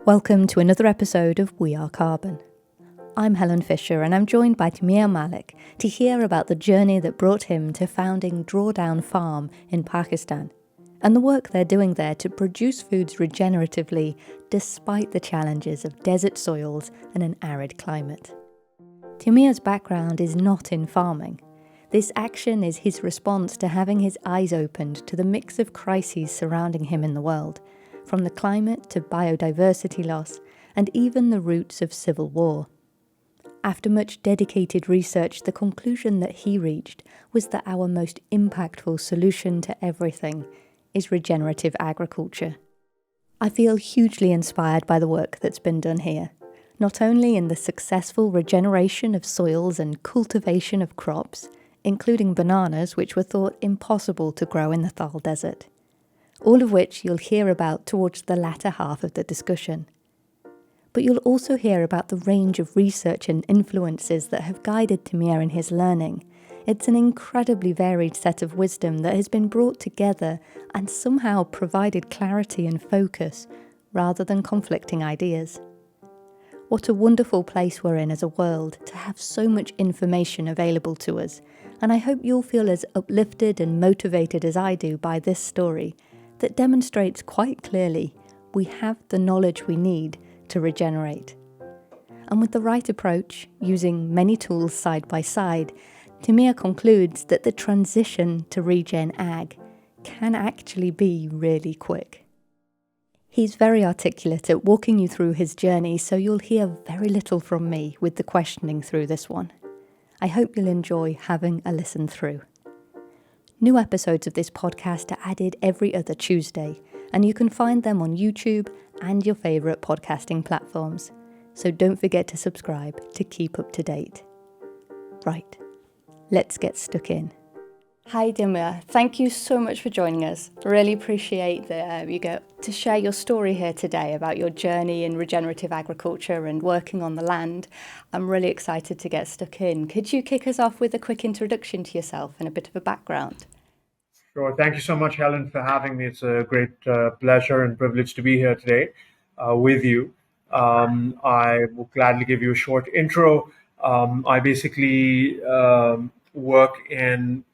Welcome to another episode of We Are Carbon. I'm Helen Fisher and I'm joined by Taimur Malik to hear about the journey that brought him to founding Drawdown Farm in Pakistan and the work they're doing there to produce foods regeneratively despite the challenges of desert soils and an arid climate. Taimur's background is not in farming. This action is his response to having his eyes opened to the mix of crises surrounding him in the world, from the climate to biodiversity loss, and even the roots of civil war. After much dedicated research, the conclusion that he reached was that our most impactful solution to everything is regenerative agriculture. I feel hugely inspired by the work that's been done here, not only in the successful regeneration of soils and cultivation of crops, including bananas, which were thought impossible to grow in the Thal Desert, all of which you'll hear about towards the latter half of the discussion. But you'll also hear about the range of research and influences that have guided Taimur in his learning. It's an incredibly varied set of wisdom that has been brought together and somehow provided clarity and focus, rather than conflicting ideas. What a wonderful place we're in as a world to have so much information available to us, and I hope you'll feel as uplifted and motivated as I do by this story that demonstrates quite clearly we have the knowledge we need to regenerate. And with the right approach, using many tools side by side, Taimur concludes that the transition to regen ag can actually be really quick. He's very articulate at walking you through his journey, so you'll hear very little from me with the questioning through this one. I hope you'll enjoy having a listen through. New episodes of this podcast are added every other Tuesday, and you can find them on YouTube and your favourite podcasting platforms. So don't forget to subscribe to keep up to date. Right, let's get stuck in. Hi Taimur, thank you so much for joining us. Really appreciate that you get to share your story here today about your journey in regenerative agriculture and working on the land. I'm really excited to get stuck in. Could you kick us off with a quick introduction to yourself and a bit of a background? Sure. Thank you so much, Helen, for having me. It's a great pleasure and privilege to be here today with you. I will gladly give you a short intro. I basically work in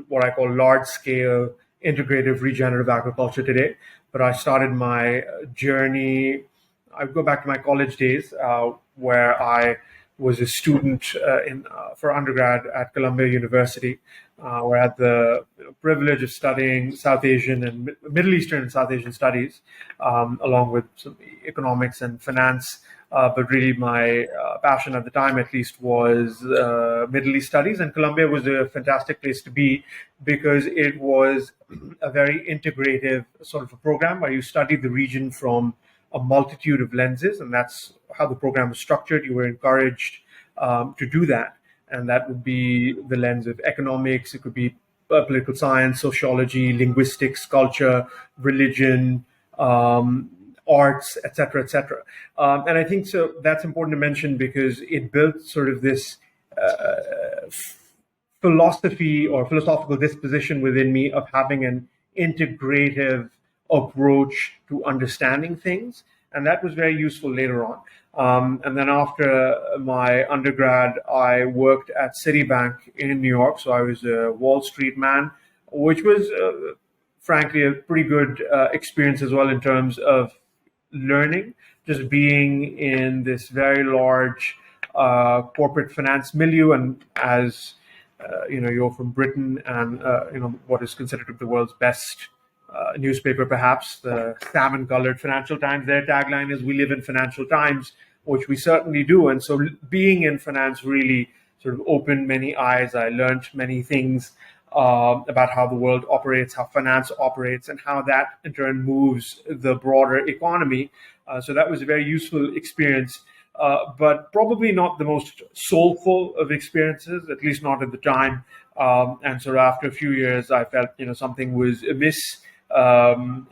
what I call large-scale integrative regenerative agriculture today. But I started my journey, I go back to my college days, where I was a student for undergrad at Columbia University, where I had the privilege of studying South Asian and Middle Eastern and South Asian studies, along with some economics and finance. But really my passion at the time, at least, was Middle East studies. And Columbia was a fantastic place to be because it was a very integrative sort of a program where you studied the region from a multitude of lenses. And that's how the program was structured. You were encouraged to do that. And that would be the lens of economics. It could be political science, sociology, linguistics, culture, religion, arts, etc., etc. And I think so that's important to mention because it built sort of this philosophy or philosophical disposition within me of having an integrative approach to understanding things. And that was very useful later on. And then after my undergrad, I worked at Citibank in New York. So I was a Wall Street man, which was, frankly, a pretty good experience as well in terms of learning, just being in this very large corporate finance milieu. And as you're from Britain and what is considered to be the world's best newspaper, perhaps the salmon-colored Financial Times. Their tagline is "We live in financial times," which we certainly do. And so, being in finance really sort of opened many eyes. I learned many things about how the world operates, how finance operates, and how that in turn moves the broader economy. So that was a very useful experience, but probably not the most soulful of experiences, at least not at the time. And so after a few years, I felt something was amiss on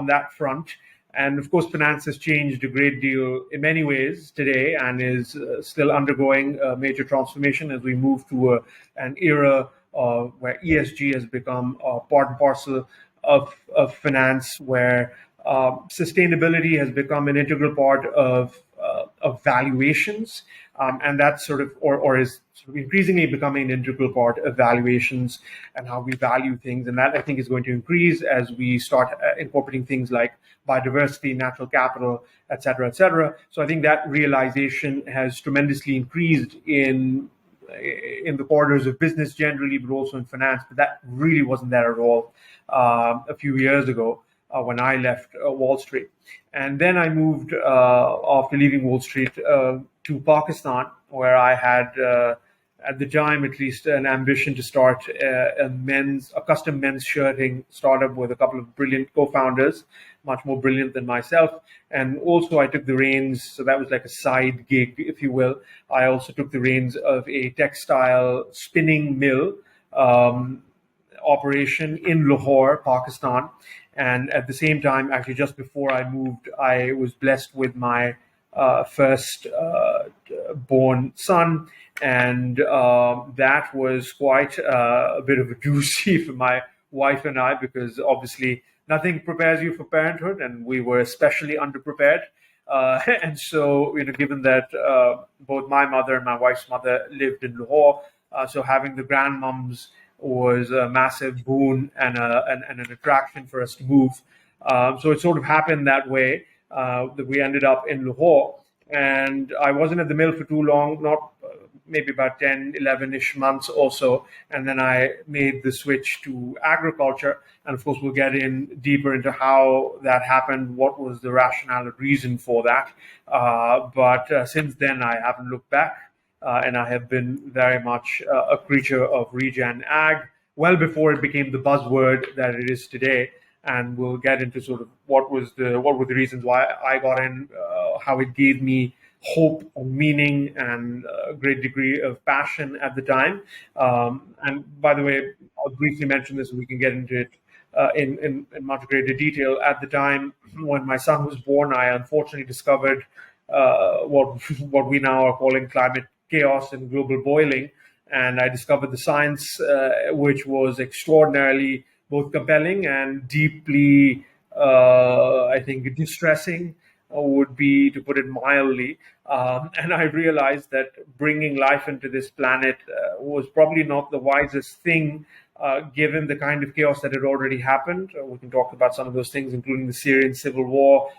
that front. And of course, finance has changed a great deal in many ways today and is still undergoing a major transformation as we move to an era where ESG has become part and parcel of finance, where sustainability has become an integral part of valuations, and that's or is sort of increasingly becoming an integral part of valuations and how we value things. And that, I think, is going to increase as we start incorporating things like biodiversity, natural capital, et cetera, et cetera. So I think that realization has tremendously increased in the corridors of business generally, but also in finance. But that really wasn't there at all a few years ago when I left Wall Street. And then I moved, after leaving Wall Street, to Pakistan, where I had, at the time at least, an ambition to start a custom men's shirting startup with a couple of brilliant co-founders, much more brilliant than myself. And also I took the reins, so that was like a side gig, if you will. I also took the reins of a textile spinning mill operation in Lahore, Pakistan. And at the same time, actually just before I moved, I was blessed with my first born son. And that was quite a bit of a doozy for my wife and I, because obviously nothing prepares you for parenthood, and we were especially underprepared. And so, given that both my mother and my wife's mother lived in Lahore, so having the grandmoms was a massive boon and an attraction for us to move. So it sort of happened that way, that we ended up in Lahore. And I wasn't at the mill for too long, not maybe about 10, 11-ish months or so. And then I made the switch to agriculture. And of course, we'll get in deeper into how that happened, what was the rationale and reason for that. But since then, I haven't looked back. And I have been very much a creature of regen ag, well before it became the buzzword that it is today. And we'll get into sort of what were the reasons why I got in, how it gave me hope and meaning and a great degree of passion at the time. And by the way, I'll briefly mention this, and we can get into it in much greater detail. At the time when my son was born, I unfortunately discovered what we now are calling climate chaos and global boiling. And I discovered the science, which was extraordinarily both compelling and deeply, I think, distressing, would be to put it mildly. And I realized that bringing life into this planet was probably not the wisest thing, given the kind of chaos that had already happened. We can talk about some of those things, including the Syrian civil war.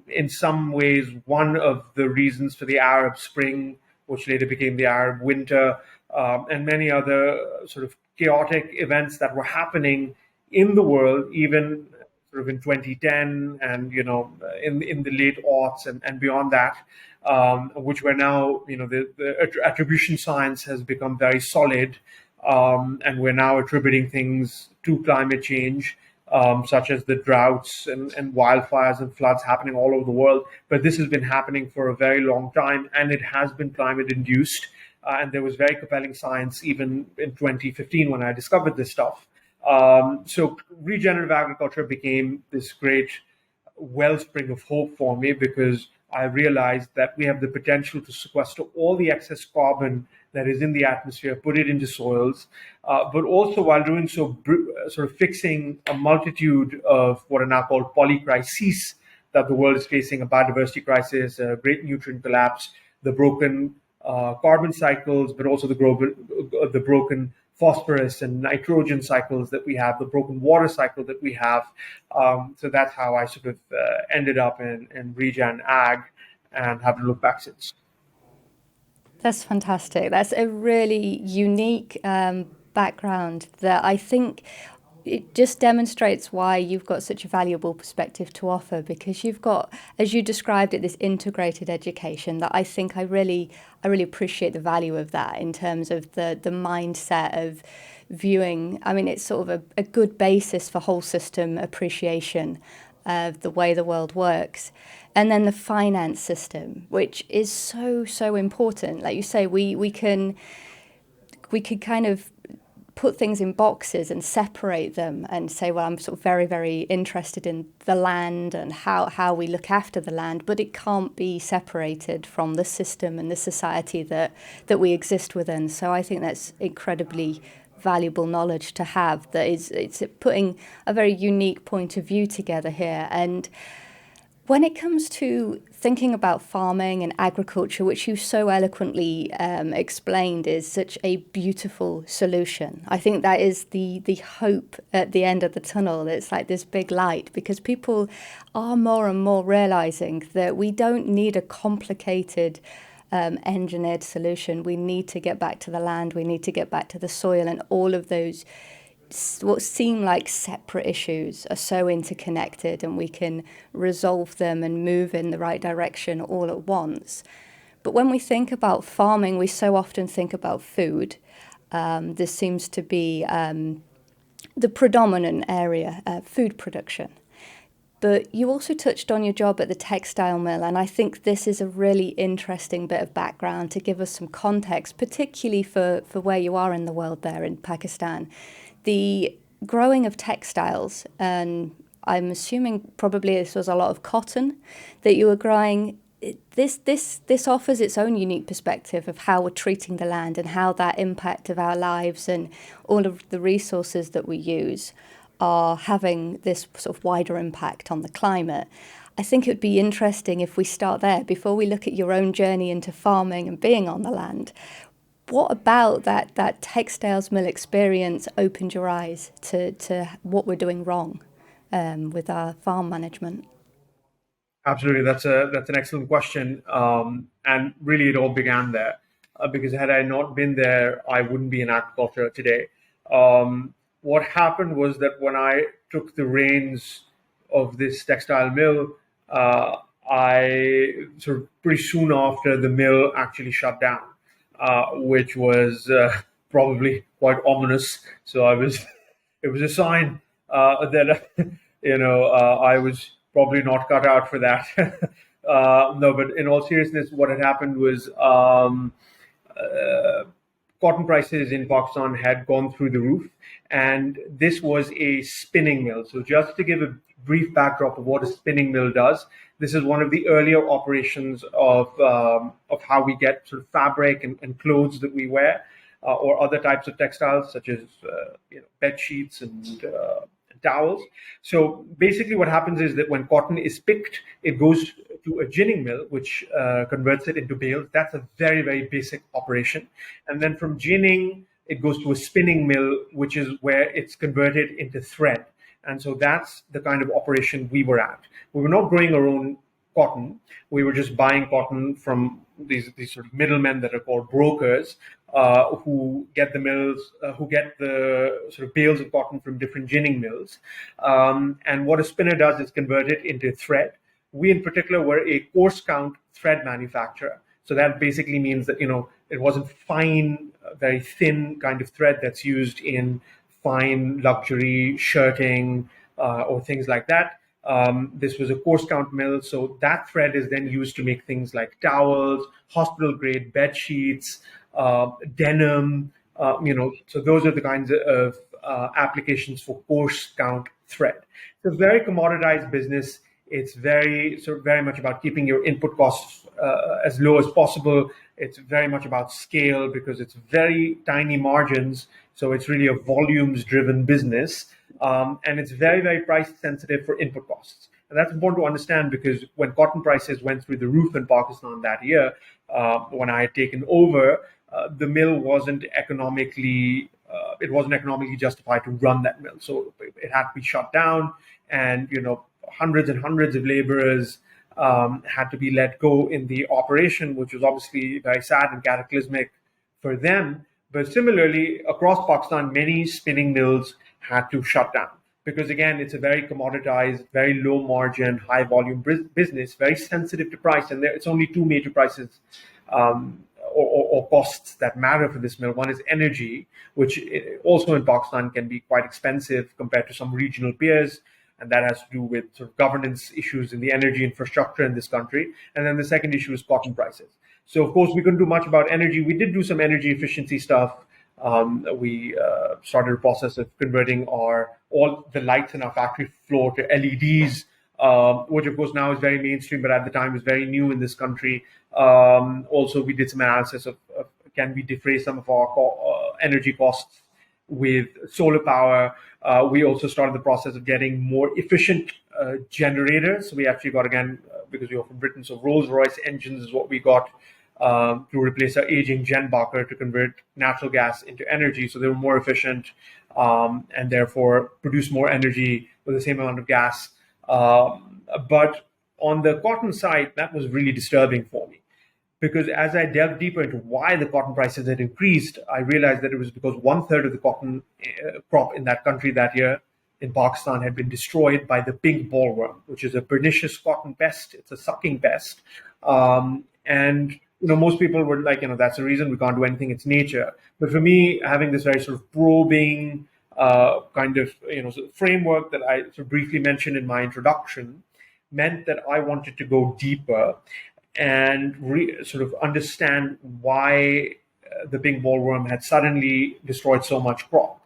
In some ways, one of the reasons for the Arab Spring, which later became the Arab Winter, and many other sort of chaotic events that were happening in the world, even sort of in 2010 and in the late aughts and beyond that, which were now the attribution science has become very solid, and we're now attributing things to climate change, such as the droughts and wildfires and floods happening all over the world. But this has been happening for a very long time, and it has been climate induced. And there was very compelling science even in 2015 when I discovered this stuff. So regenerative agriculture became this great wellspring of hope for me, because I realized that we have the potential to sequester all the excess carbon that is in the atmosphere, put it into soils, but also while doing so, sort of fixing a multitude of what are now called polycrises that the world is facing: a biodiversity crisis, a great nutrient collapse, the broken carbon cycles, but also the broken phosphorus and nitrogen cycles that we have, the broken water cycle that we have. So that's how I sort of ended up in regen ag, and haven't looked back since. That's fantastic. That's a really unique background that I think it just demonstrates why you've got such a valuable perspective to offer, because you've got, as you described it, this integrated education that I think I really appreciate the value of that in terms of the mindset of viewing. I mean, it's sort of a good basis for whole system appreciation of the way the world works. And then the finance system, which is so important. Like you say, we can kind of put things in boxes and separate them and say, well, I'm sort of very, very interested in the land and how we look after the land, but it can't be separated from the system and the society that we exist within. So I think that's incredibly valuable knowledge to have. That is, it's putting a very unique point of view together here. And when it comes to thinking about farming and agriculture, which you so eloquently explained is such a beautiful solution, I think that is the hope at the end of the tunnel. It's like this big light, because people are more and more realizing that we don't need a complicated engineered solution. We need to get back to the land, we need to get back to the soil, and all of those what seem like separate issues are so interconnected, and we can resolve them and move in the right direction all at once. But when we think about farming, we so often think about food. This seems to be the predominant area, food production. But you also touched on your job at the textile mill, and I think this is a really interesting bit of background to give us some context, particularly for where you are in the world there in Pakistan. The growing of textiles, and I'm assuming probably this was a lot of cotton that you were growing. This offers its own unique perspective of how we're treating the land and how that impact of our lives and all of the resources that we use are having this sort of wider impact on the climate. I think it would be interesting if we start there before we look at your own journey into farming and being on the land. What about that textiles mill experience opened your eyes to what we're doing wrong with our farm management? Absolutely, that's an excellent question, and really it all began there, because had I not been there, I wouldn't be in agriculture today. What happened was that when I took the reins of this textile mill, I sort of pretty soon after the mill actually shut down, which was probably quite ominous. So it was a sign that I was probably not cut out for that. No, but in all seriousness, what had happened was cotton prices in Pakistan had gone through the roof, and this was a spinning mill. So just to give a brief backdrop of what a spinning mill does, this is one of the earlier operations of how we get sort of fabric and clothes that we wear, or other types of textiles such as bed sheets and towels. So basically what happens is that when cotton is picked, it goes to a ginning mill, which converts it into bales. That's a very, very basic operation. And then from ginning, it goes to a spinning mill, which is where it's converted into thread. And so that's the kind of operation we were at. We were not growing our own cotton. We were just buying cotton from these sort of middlemen that are called brokers, who get the mills, who get the sort of bales of cotton from different ginning mills. And what a spinner does is convert it into thread. We in particular were a coarse count thread manufacturer. So that basically means that, it wasn't fine, very thin kind of thread that's used in fine luxury shirting or things like that. This was a coarse count mill, so that thread is then used to make things like towels, hospital grade bed sheets, denim. So those are the kinds of applications for coarse count thread. It's a very commoditized business. It's very much about keeping your input costs as low as possible. It's very much about scale because it's very tiny margins. So it's really a volumes-driven business, and it's very, very price sensitive for input costs. And that's important to understand because when cotton prices went through the roof in Pakistan that year, when I had taken over, the mill wasn't economically justified to run that mill. So it had to be shut down, and hundreds and hundreds of laborers had to be let go in the operation, which was obviously very sad and cataclysmic for them. But similarly, across Pakistan, many spinning mills had to shut down because, again, it's a very commoditized, very low margin, high volume business, very sensitive to price. And it's only two major prices or costs that matter for this mill. One is energy, which also in Pakistan can be quite expensive compared to some regional peers. And that has to do with sort of governance issues in the energy infrastructure in this country. And then the second issue is cotton prices. So, of course, we couldn't do much about energy. We did do some energy efficiency stuff. We started a process of converting all the lights in our factory floor to LEDs, which, of course, now is very mainstream, but at the time was very new in this country. Also, we did some analysis of can we defray some of our energy costs with solar power. We also started the process of getting more efficient generators. We actually got, again, because we are from Britain, so Rolls-Royce engines is what we got to replace our aging Gen Barker to convert natural gas into energy. So they were more efficient and therefore produce more energy with the same amount of gas. But on the cotton side, that was really disturbing for me, because as I delved deeper into why the cotton prices had increased, I realized that it was because 1/3 of the cotton crop in that country that year in Pakistan had been destroyed by the pink bollworm, which is a pernicious cotton pest. It's a sucking pest. And most people were like, that's the reason, we can't do anything, it's nature. But for me, having this very sort of probing kind of sort of framework that I sort of briefly mentioned in my introduction meant that I wanted to go deeper and sort of understand why the pink bollworm had suddenly destroyed so much crop.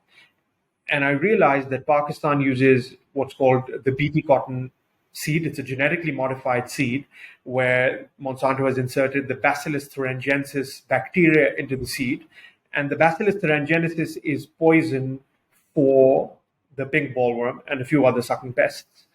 And I realized that Pakistan uses what's called the BT cotton seed. It's a genetically modified seed where Monsanto has inserted the Bacillus thuringiensis bacteria into the seed. And the Bacillus thuringiensis is poison for the pink bollworm and a few other sucking pests.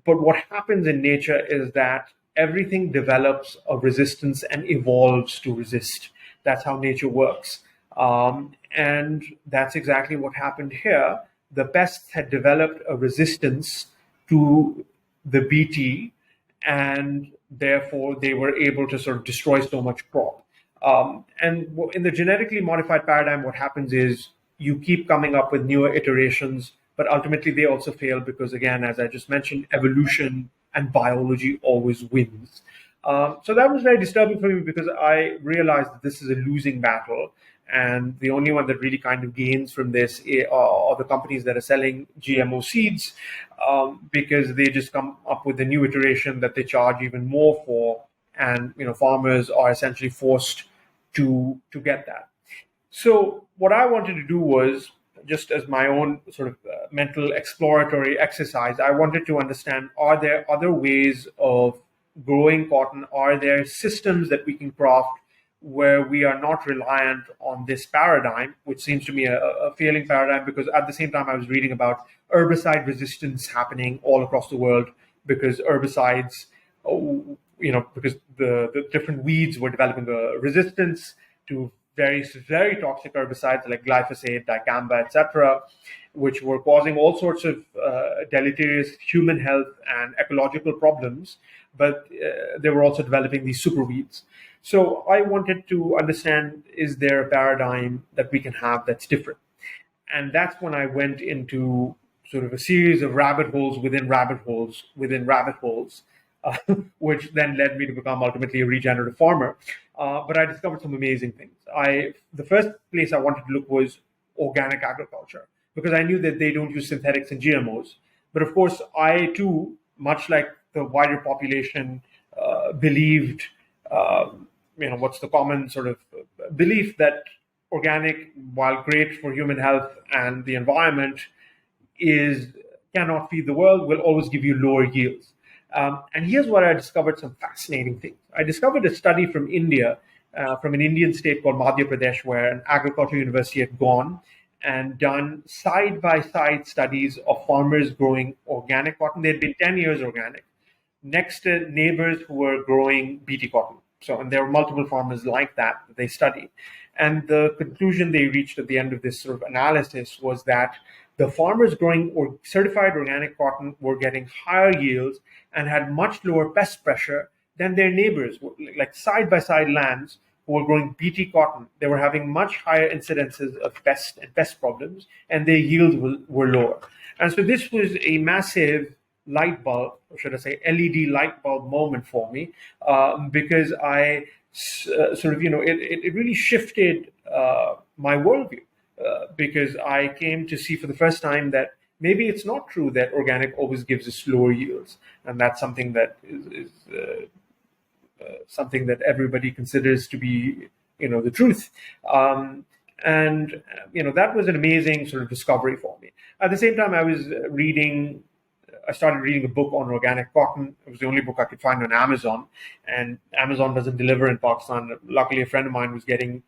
But what happens in nature is that everything develops a resistance and evolves to resist. That's how nature works. And that's exactly what happened here. The pests had developed a resistance to the BT, and therefore they were able to sort of destroy so much crop. And in the genetically modified paradigm, what happens is you keep coming up with newer iterations, but ultimately they also fail because, again, as I just mentioned, evolution and biology always wins. So that was very disturbing for me because I realized that this is a losing battle. And the only one that really kind of gains from this are the companies that are selling GMO seeds, because they just come up with a new iteration that they charge even more for. And farmers are essentially forced to get that. So what I wanted to do was, just as my own sort of mental exploratory exercise, I wanted to understand, are there other ways of growing cotton? Are there systems that we can craft where we are not reliant on this paradigm, which seems to me a failing paradigm? Because at the same time, I was reading about herbicide resistance happening all across the world because herbicides, because the different weeds were developing a resistance to various very toxic herbicides like glyphosate, dicamba, etc., which were causing all sorts of deleterious human health and ecological problems. But they were also developing these super weeds. So I wanted to understand, is there a paradigm that we can have that's different? And that's when I went into sort of a series of rabbit holes within rabbit holes within rabbit holes, which then led me to become ultimately a regenerative farmer. But I discovered some amazing things. The first place I wanted to look was organic agriculture, because I knew that they don't use synthetics and GMOs. But of course, I too, much like the wider population, believed, what's the common sort of belief that organic, while great for human health and the environment, cannot feed the world, will always give you lower yields. And here's where I discovered some fascinating things. I discovered a study from India, from an Indian state called Madhya Pradesh, where an agriculture university had gone and done side-by-side studies of farmers growing organic cotton. They had been 10 years organic, next to neighbors who were growing BT cotton. And there were multiple farmers like that they studied. And the conclusion they reached at the end of this sort of analysis was that the farmers growing certified organic cotton were getting higher yields and had much lower pest pressure than their neighbors, like side-by-side lands who were growing BT cotton. They were having much higher incidences of pest problems, and their yields were lower. And so this was a massive light bulb, or should I say LED light bulb moment for me, because I it really shifted my worldview, because I came to see for the first time that maybe it's not true that organic always gives us lower yields, and that's something that is something that everybody considers to be, the truth. And that was an amazing sort of discovery for me. At the same time, I started reading a book on organic cotton. It was the only book I could find on Amazon, and Amazon doesn't deliver in Pakistan. Luckily, a friend of mine was getting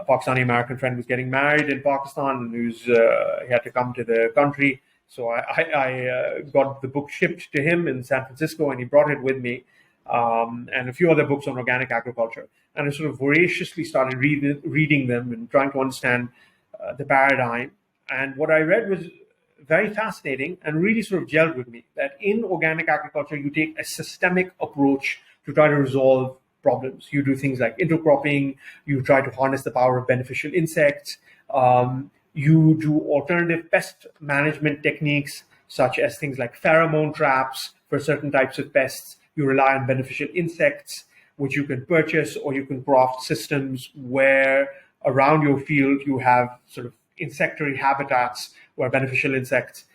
Pakistani American friend was getting married in Pakistan, and he had to come to the country. So I got the book shipped to him in San Francisco, and he brought it with me, and a few other books on organic agriculture. And I sort of voraciously started reading them and trying to understand the paradigm. And what I read was very fascinating and really sort of gelled with me, that in organic agriculture, you take a systemic approach to try to resolve problems. You do things like intercropping, you try to harness the power of beneficial insects, you do alternative pest management techniques, such as things like pheromone traps for certain types of pests. You rely on beneficial insects, which you can purchase, or you can craft systems where around your field you have sort of insectary habitats where beneficial insects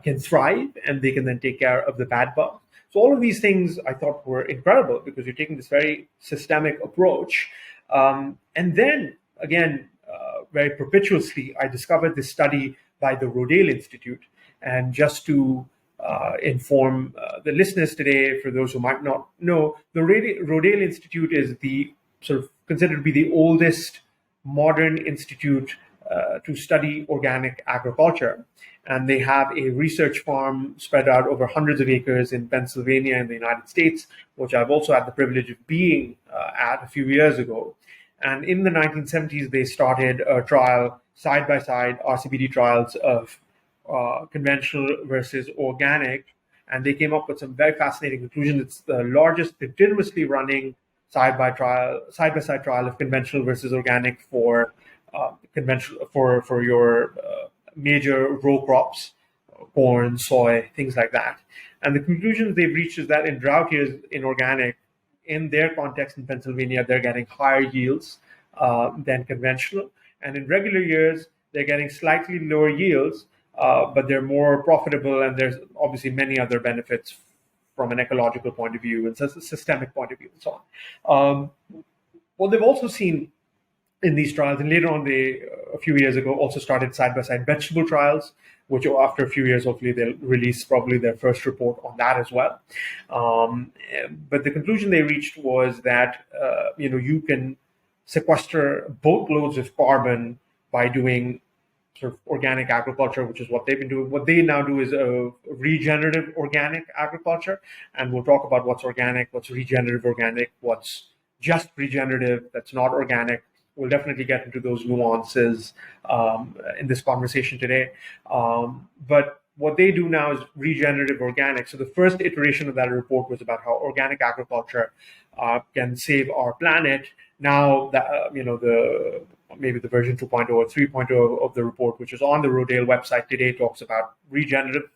can thrive, and they can then take care of the bad bugs. So all of these things I thought were incredible, because you're taking this very systemic approach. And then again, very perpetuously, I discovered this study by the Rodale Institute. And just to inform the listeners today, for those who might not know, the Rodale Institute is the sort of considered to be the oldest modern institute to study organic agriculture. And they have a research farm spread out over hundreds of acres in Pennsylvania in the United States, which I've also had the privilege of being at a few years ago. And in the 1970s, they started a trial, side-by-side RCBD trials of conventional versus organic. And they came up with some very fascinating conclusions. It's the largest continuously running side-by-side trial of conventional versus organic for conventional for your major row crops, corn, soy, things like that. And the conclusions they've reached is that in drought years in organic, in their context in Pennsylvania, they're getting higher yields than conventional. And in regular years, they're getting slightly lower yields, but they're more profitable. And there's obviously many other benefits from an ecological point of view and a systemic point of view and so on. What they've also seen in these trials, and later on they, a few years ago, also started side-by-side vegetable trials, which after a few years, hopefully they'll release probably their first report on that as well. But the conclusion they reached was that, you can sequester boatloads of carbon by doing sort of organic agriculture, which is what they've been doing. What they now do is a regenerative organic agriculture. And we'll talk about what's organic, what's regenerative organic, what's just regenerative, that's not organic. We'll definitely get into those nuances in this conversation today. But what they do now is regenerative organic. So the first iteration of that report was about how organic agriculture can save our planet. Now that maybe the version 2.0 or 3.0 of the report, which is on the Rodale website today, talks about regenerative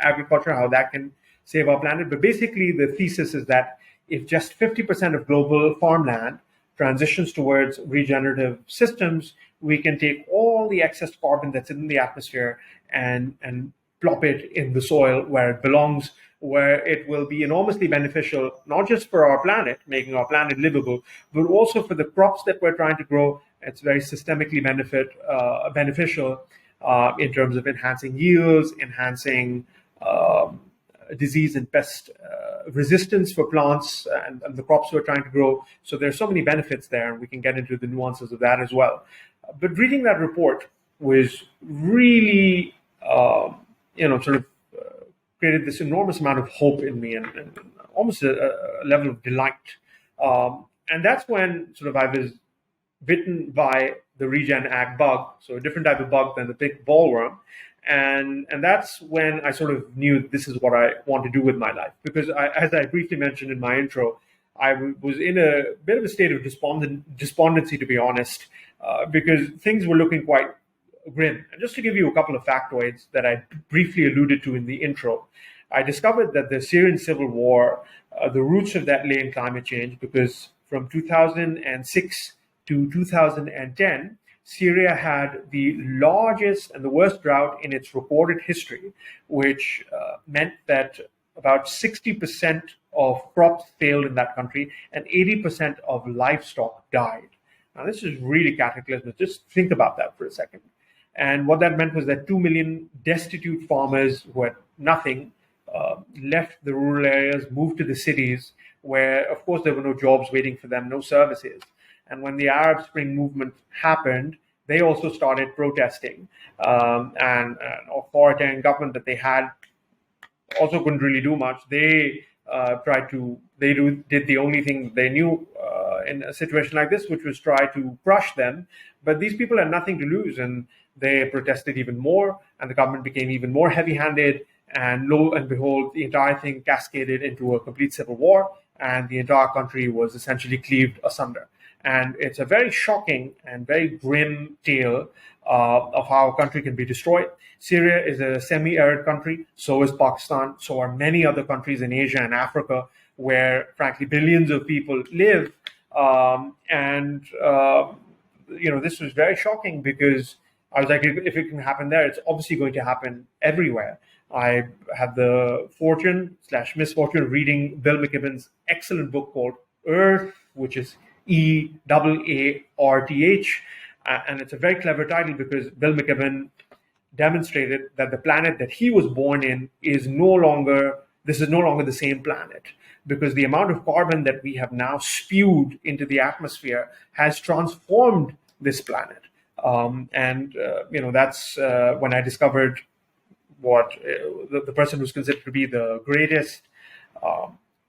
agriculture, how that can save our planet. But basically, the thesis is that if just 50% of global farmland transitions towards regenerative systems, we can take all the excess carbon that's in the atmosphere and plop it in the soil where it belongs, where it will be enormously beneficial, not just for our planet, making our planet livable, but also for the crops that we're trying to grow. It's very systemically beneficial in terms of enhancing yields, enhancing disease and pest resistance for plants and the crops we're trying to grow. So there's so many benefits there, and we can get into the nuances of that as well. But reading that report was really, created this enormous amount of hope in me and almost a level of delight. And that's when sort of I was bitten by the regen ag bug, so a different type of bug than the pink bollworm. And that's when I sort of knew this is what I want to do with my life. Because as I briefly mentioned in my intro, I was in a bit of a state of despondency, to be honest, because things were looking quite grim. And just to give you a couple of factoids that I briefly alluded to in the intro, I discovered that the Syrian civil war, the roots of that lay in climate change, because from 2006 to 2010, Syria had the largest and the worst drought in its recorded history, which meant that about 60% of crops failed in that country and 80% of livestock died. Now, this is really cataclysmic. Just think about that for a second. And what that meant was that 2 million destitute farmers who had nothing left the rural areas, moved to the cities, where, of course, there were no jobs waiting for them, no services. And when the Arab Spring movement happened, they also started protesting, and an authoritarian government that they had also couldn't really do much. They did the only thing they knew in a situation like this, which was try to crush them. But these people had nothing to lose, and they protested even more, and the government became even more heavy-handed. And lo and behold, the entire thing cascaded into a complete civil war, and the entire country was essentially cleaved asunder. And it's a very shocking and very grim tale of how a country can be destroyed. Syria is a semi-arid country, so is Pakistan, so are many other countries in Asia and Africa, where, frankly, billions of people live. This was very shocking because I was like, if it can happen there, it's obviously going to happen everywhere. I had the fortune/misfortune of reading Bill McKibben's excellent book called Earth, which is EAARTH. And it's a very clever title because Bill McKibben demonstrated that the planet that he was born in is no longer the same planet, because the amount of carbon that we have now spewed into the atmosphere has transformed this planet. That's when I discovered what the person who's considered to be the greatest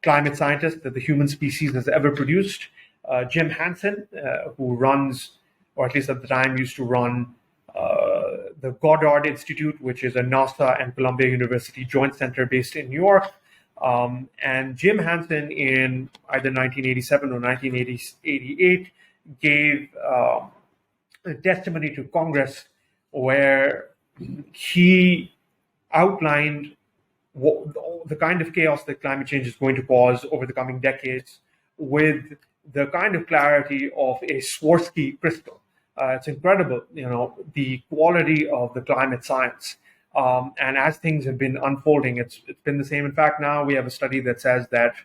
climate scientist that the human species has ever produced, Jim Hansen, who runs, or at least at the time used to run, the Goddard Institute, which is a NASA and Columbia University joint center based in New York. And Jim Hansen, in either 1987 or 1988, gave a testimony to Congress where he outlined the kind of chaos that climate change is going to cause over the coming decades with the kind of clarity of a Swarovski crystal. It's incredible, the quality of the climate science. And as things have been unfolding, it's been the same. In fact, now we have a study that says that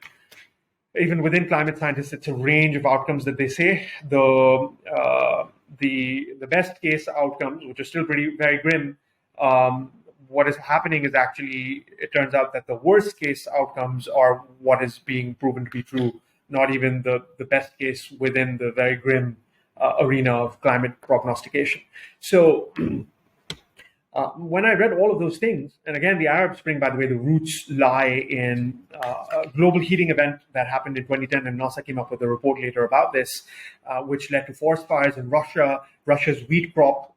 even within climate scientists, it's a range of outcomes that they say. The best case outcomes, which are still very grim, what is happening is actually, it turns out that the worst case outcomes are what is being proven to be true, not even the best case within the very grim arena of climate prognostication. So when I read all of those things, and again, the Arab Spring, by the way, the roots lie in a global heating event that happened in 2010, and NASA came up with a report later about this, which led to forest fires in Russia. Russia's wheat crop,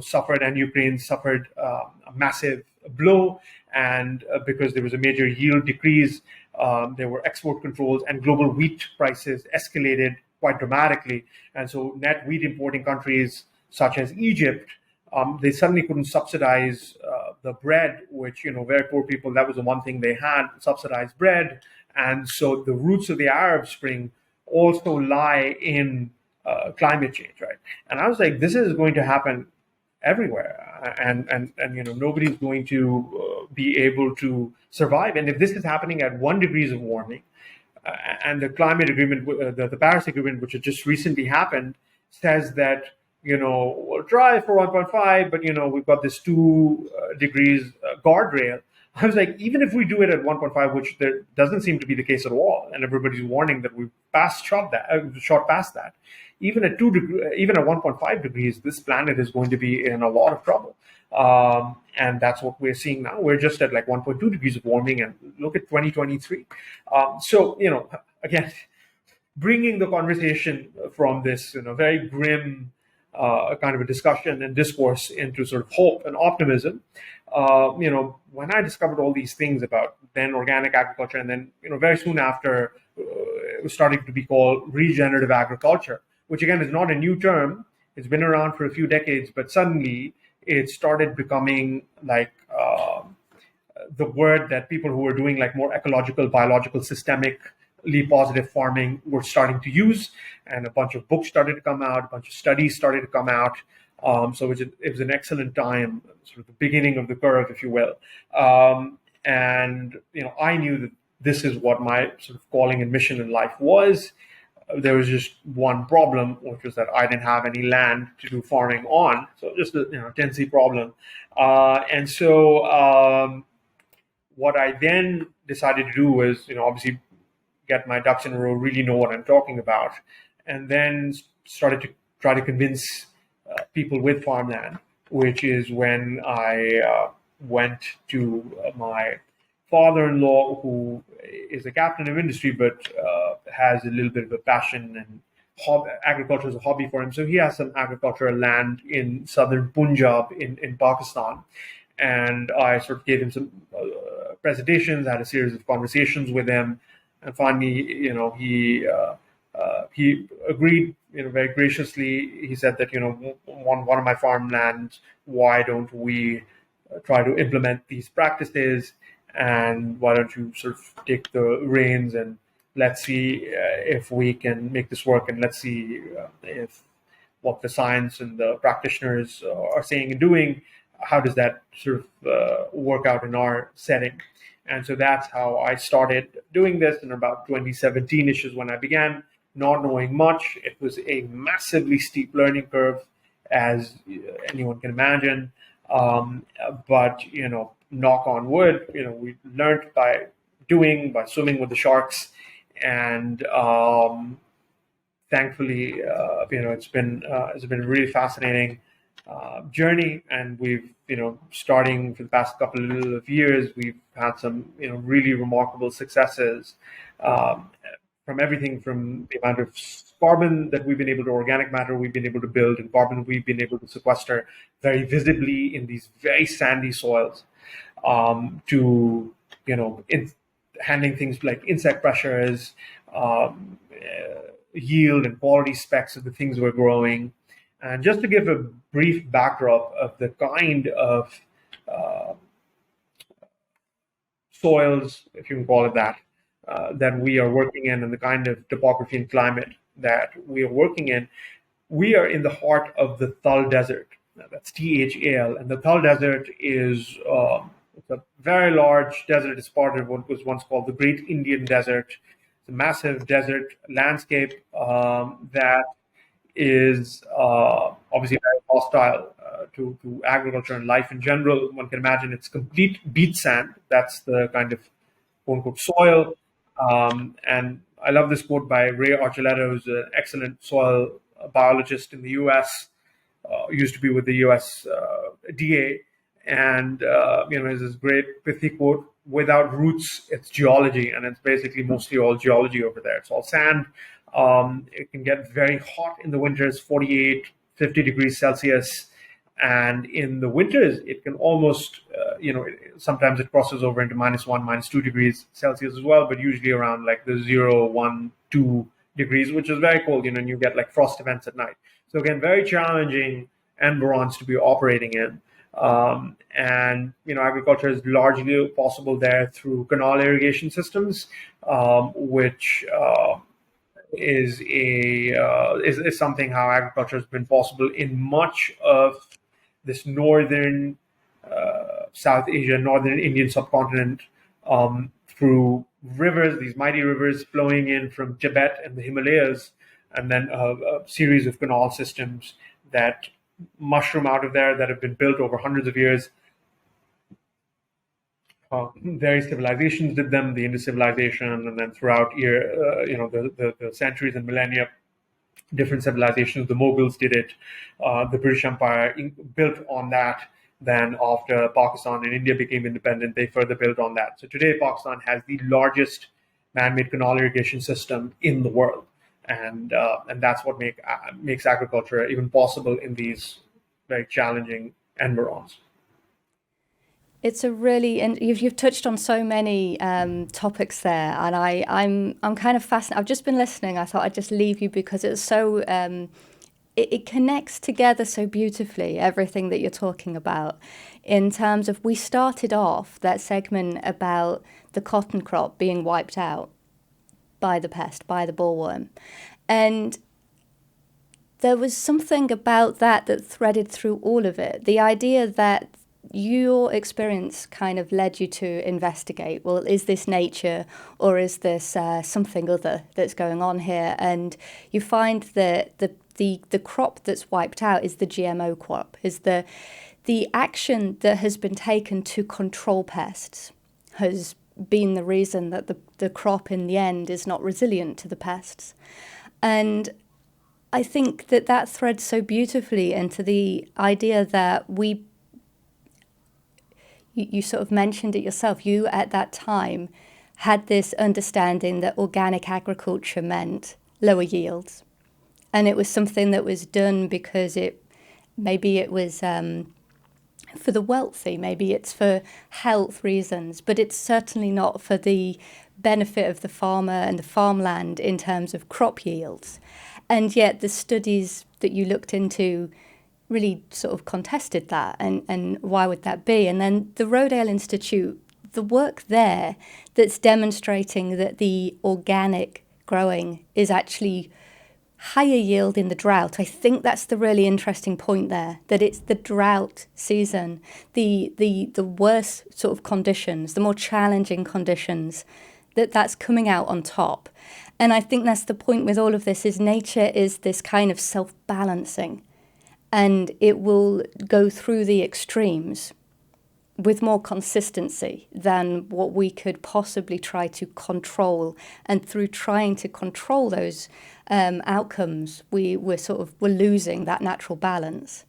suffered, and Ukraine suffered a massive blow. And because there was a major yield decrease, there were export controls, and global wheat prices escalated quite dramatically. And so net wheat importing countries such as Egypt, they suddenly couldn't subsidize the bread, which, very poor people, that was the one thing they had, subsidized bread. And so the roots of the Arab Spring also lie in climate change, right? And I was like, this is going to happen everywhere, and nobody's going to be able to survive. And if this is happening at 1 degree of warming, and the climate agreement, the Paris Agreement, which had just recently happened, says that we'll try for 1.5, but we've got this 2 degrees guardrail. I was like, even if we do it at 1.5, which there doesn't seem to be the case at all, and everybody's warning that we've shot past that. Even at 1.5 degrees, this planet is going to be in a lot of trouble. And that's what we're seeing now. We're just at like 1.2 degrees of warming, and look at 2023. Again, bringing the conversation from this, very grim kind of a discussion and discourse into sort of hope and optimism. When I discovered all these things about then organic agriculture, and then, very soon after, it was starting to be called regenerative agriculture, which again is not a new term. It's been around for a few decades, but suddenly it started becoming like the word that people who were doing like more ecological, biological, systemically positive farming were starting to use, and a bunch of books started to come out, a bunch of studies started to come out. So it was an excellent time, sort of the beginning of the curve, if you will. And I knew that this is what my sort of calling and mission in life was. There was just one problem, which was that I didn't have any land to do farming on. So just a Tennessee problem. And so what I then decided to do was, obviously get my ducks in a row, really know what I'm talking about. and then started to try to convince people with farmland, which is when I went to my father-in-law, who is a captain of industry, but has a little bit of a passion and agriculture is a hobby for him. So he has some agricultural land in southern Punjab in Pakistan. And I sort of gave him some presentations, had a series of conversations with him. And finally, he agreed, very graciously. He said that, one of my farmlands, why don't we try to implement these practices, and why don't you sort of take the reins, and let's see if we can make this work, and let's see if what the science and the practitioners are saying and doing, how does that sort of work out in our setting. And so that's how I started doing this. And about 2017-ish is when I began, not knowing much. It was a massively steep learning curve, as anyone can imagine. But, knock on wood, we learned by doing, by swimming with the sharks. And thankfully, it's been a really fascinating journey. And we've, starting for the past couple of years, we've had some, really remarkable successes. From everything from the amount of carbon that we've been able to, organic matter we've been able to build, and carbon we've been able to sequester very visibly in these very sandy soils, to, handling things like insect pressures, yield and quality specs of the things we're growing. And just to give a brief backdrop of the kind of soils, if you can call it that, that we are working in, and the kind of topography and climate that we are working in, we are in the heart of the Thal Desert. That's THAL. And the Thal Desert is it's a very large desert. It's part of what was once called the Great Indian Desert. It's a massive desert landscape that is obviously very hostile to agriculture and life in general. One can imagine it's complete beach sand. That's the kind of quote-unquote soil. And I love this quote by Ray Archuleta, who's an excellent soil biologist in the U.S., used to be with the U.S. DA. And, there's this great pithy quote, "Without roots, it's geology." And it's basically mostly all geology over there. It's all sand. It can get very hot in the winters, 48, 50 degrees Celsius. And in the winters, it can almost, sometimes it crosses over into -1, -2 degrees Celsius as well, but usually around like the 0, 1, 2 degrees, which is very cold, and you get like frost events at night. So again, very challenging environs to be operating in. And, agriculture is largely possible there through canal irrigation systems, which is something how agriculture has been possible in much of this northern South Asia, northern Indian subcontinent, through rivers, these mighty rivers flowing in from Tibet and the Himalayas, and then a series of canal systems that mushroom out of there, that have been built over hundreds of years. Various civilizations did them, the Indus civilization, and then throughout the centuries and millennia, different civilizations. The Mughals did it. The British Empire built on that. Then after Pakistan and India became independent, they further built on that. So today, Pakistan has the largest man-made canal irrigation system in the world. And that's what makes agriculture even possible in these very challenging environs. It's and you've touched on so many topics there, and I'm kind of fascinated. I've just been listening. I thought I'd just leave you because it's so it connects together so beautifully, everything that you're talking about, in terms of, we started off that segment about the cotton crop being wiped out by the pest, by the bollworm. And there was something about that threaded through all of it. The idea that your experience kind of led you to investigate, well, is this nature, or is this something other that's going on here? And you find that the crop that's wiped out is the GMO crop, is the action that has been taken to control pests has been the reason that the crop in the end is not resilient to the pests. And I think that threads so beautifully into the idea that you sort of mentioned it yourself. You at that time had this understanding that organic agriculture meant lower yields, and it was something that was done because maybe it was for the wealthy, maybe it's for health reasons, but it's certainly not for the benefit of the farmer and the farmland in terms of crop yields. And yet the studies that you looked into really sort of contested that, and why would that be? And then the Rodale Institute, the work there that's demonstrating that the organic growing is actually higher yield in the drought. I think that's the really interesting point there, that it's the drought season, the worse sort of conditions, the more challenging conditions, that's coming out on top. And I think that's the point with all of this, is nature is this kind of self-balancing, and it will go through the extremes with more consistency than what we could possibly try to control. And through trying to control those outcomes, we're losing that natural balance.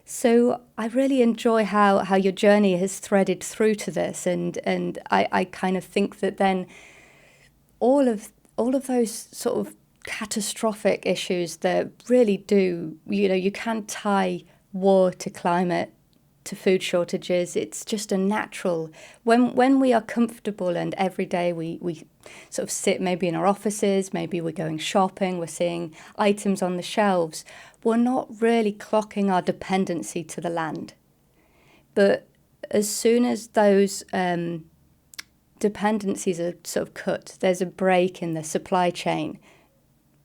So I really enjoy how your journey has threaded through to this, and I kind of think that then all of those sort of catastrophic issues that really do, you can tie war to climate, to food shortages. It's just a natural, when we are comfortable and every day we sort of sit maybe in our offices, maybe we're going shopping, we're seeing items on the shelves, we're not really clocking our dependency to the land. But as soon as those dependencies are sort of cut, there's a break in the supply chain,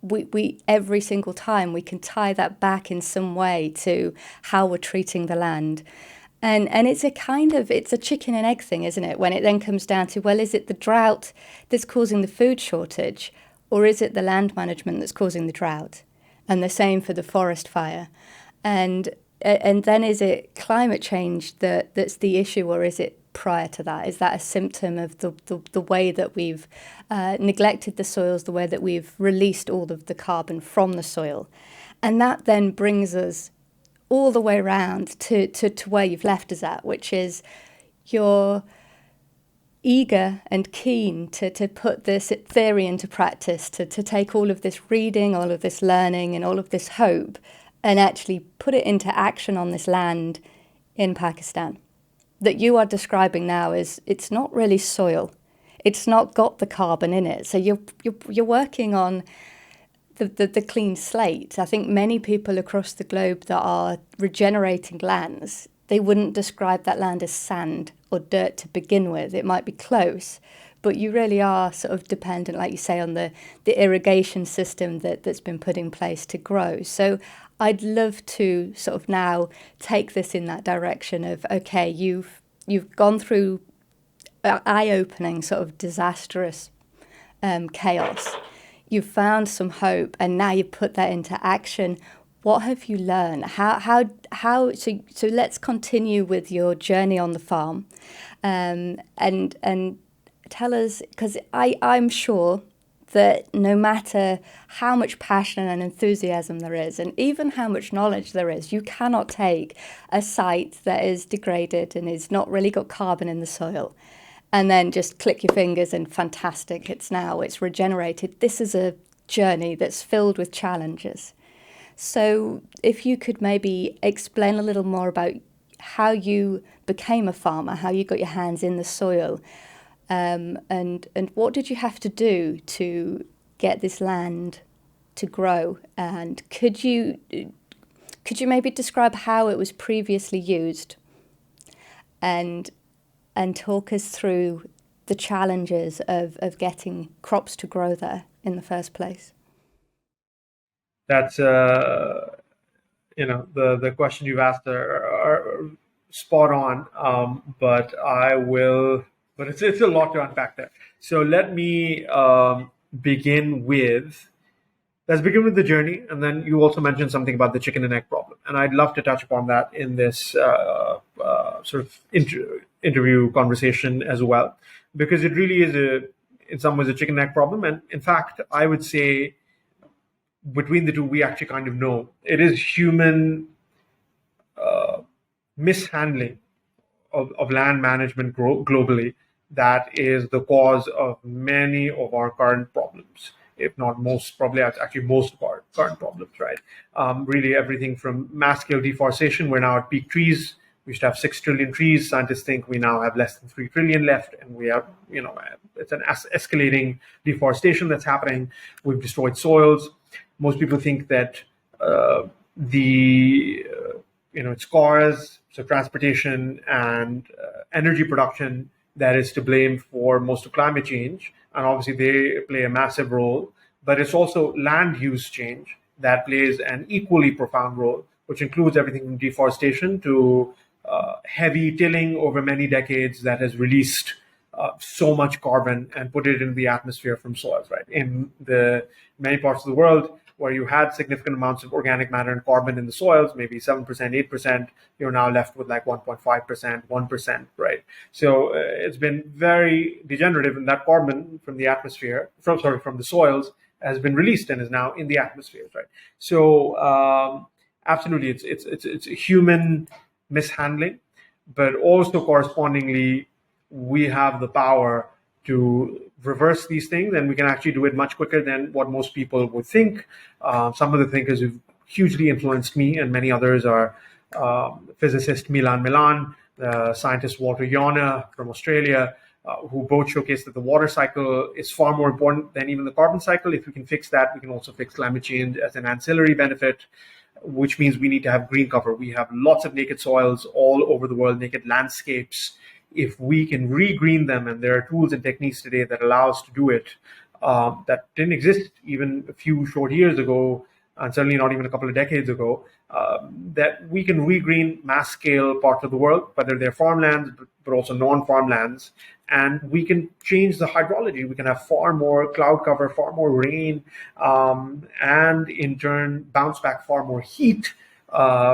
we every single time we can tie that back in some way to how we're treating the land. And it's a chicken and egg thing, isn't it? When it then comes down to, well, is it the drought that's causing the food shortage, or is it the land management that's causing the drought? And the same for the forest fire. And then is it climate change that's the issue, or is it prior to that? Is that a symptom of the way that we've neglected the soils, the way that we've released all of the carbon from the soil? And that then brings us all the way around to where you've left us at, which is you're eager and keen to put this theory into practice, to take all of this reading, all of this learning, and all of this hope, and actually put it into action on this land in Pakistan that you are describing now. Is it's not really soil, it's not got the carbon in it. So you're working on the clean slate. I think many people across the globe that are regenerating lands, they wouldn't describe that land as sand or dirt to begin with. It might be close, but you really are sort of dependent, like you say, on the irrigation system that's been put in place to grow. So I'd love to sort of now take this in that direction of, okay, you've gone through eye-opening sort of disastrous chaos. You've found some hope, and now you put that into action. What have you learned? So let's continue with your journey on the farm, and tell us, because I'm sure that no matter how much passion and enthusiasm there is, and even how much knowledge there is, you cannot take a site that is degraded and is not really got carbon in the soil and then just click your fingers and fantastic, it's regenerated. This is a journey that's filled with challenges. So if you could maybe explain a little more about how you became a farmer, how you got your hands in the soil, and what did you have to do to get this land to grow? And could you maybe describe how it was previously used, and talk us through the challenges of getting crops to grow there in the first place? That's the question you've asked are spot on, but it's a lot to unpack there. So let's begin with the journey, and then you also mentioned something about the chicken and egg problem, and I'd love to touch upon that in this sort of interview conversation as well, because it really is in some ways a chicken and egg problem. And in fact, I would say between the two, we actually kind of know it is human mishandling of land management globally that is the cause of many of our current problems, if not most, probably actually most of our current problems, right? Really everything from mass scale deforestation. We're now at peak trees. We used to have 6 trillion trees. Scientists think we now have less than 3 trillion left, and we have, it's an escalating deforestation that's happening. We've destroyed soils. Most people think that it's cars, so transportation and energy production, that is to blame for most of climate change. And obviously they play a massive role, but it's also land use change that plays an equally profound role, which includes everything from deforestation to heavy tilling over many decades that has released so much carbon and put it into the atmosphere from soils, right? In the many parts of the world where you had significant amounts of organic matter and carbon in the soils, maybe 7%, 8%, you're now left with like 1.5%, 1%, right? So it's been very degenerative, and that carbon from the atmosphere, from the soils, has been released and is now in the atmosphere, right? So absolutely, it's human mishandling, but also correspondingly, we have the power to reverse these things, and we can actually do it much quicker than what most people would think. Some of the thinkers who've hugely influenced me and many others are physicist Milan, scientist Walter Yonah from Australia, who both showcase that the water cycle is far more important than even the carbon cycle. If we can fix that, we can also fix climate change as an ancillary benefit, which means we need to have green cover. We have lots of naked soils all over the world, naked landscapes. If we can regreen them, and there are tools and techniques today that allow us to do it, that didn't exist even a few short years ago, and certainly not even a couple of decades ago, that we can regreen mass scale parts of the world, whether they're farmlands, but also non-farmlands, and we can change the hydrology. We can have far more cloud cover, far more rain, and in turn bounce back far more heat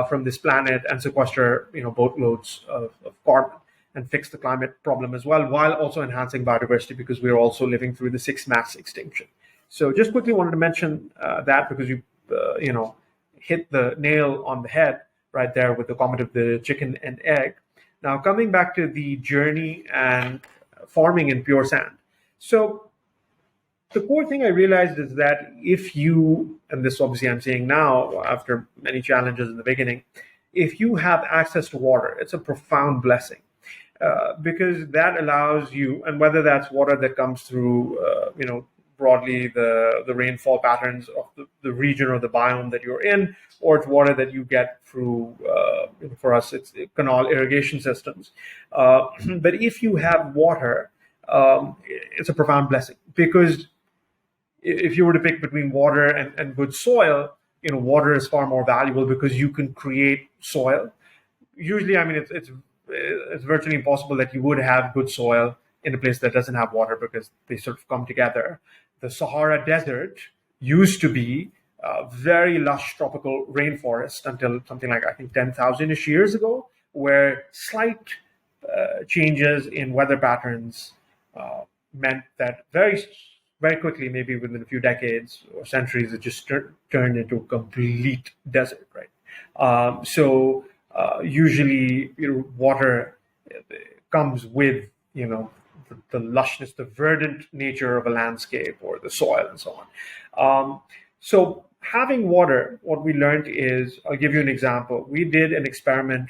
from this planet and sequester, boatloads of carbon, and fix the climate problem as well, while also enhancing biodiversity, because we're also living through the 6th mass extinction. So just quickly wanted to mention that, because you hit the nail on the head right there with the comment of the chicken and egg. Now, coming back to the journey and farming in pure sand. So the core thing I realized is that if you, and this obviously I'm saying now after many challenges in the beginning, if you have access to water, it's a profound blessing. Because that allows you, and whether that's water that comes through, broadly the rainfall patterns of the region or the biome that you're in, or it's water that you get through, for us, it's canal irrigation systems. But if you have water, it's a profound blessing, because if you were to pick between water and good soil, water is far more valuable because you can create soil. Usually, it's virtually impossible that you would have good soil in a place that doesn't have water, because they sort of come together. The Sahara Desert used to be a very lush tropical rainforest until something like, I think, 10,000-ish years ago, where slight changes in weather patterns meant that very, very quickly, maybe within a few decades or centuries, it just turned into a complete desert, right? Usually, water comes with, the lushness, the verdant nature of a landscape or the soil and so on. So having water, what we learned is, I'll give you an example. We did an experiment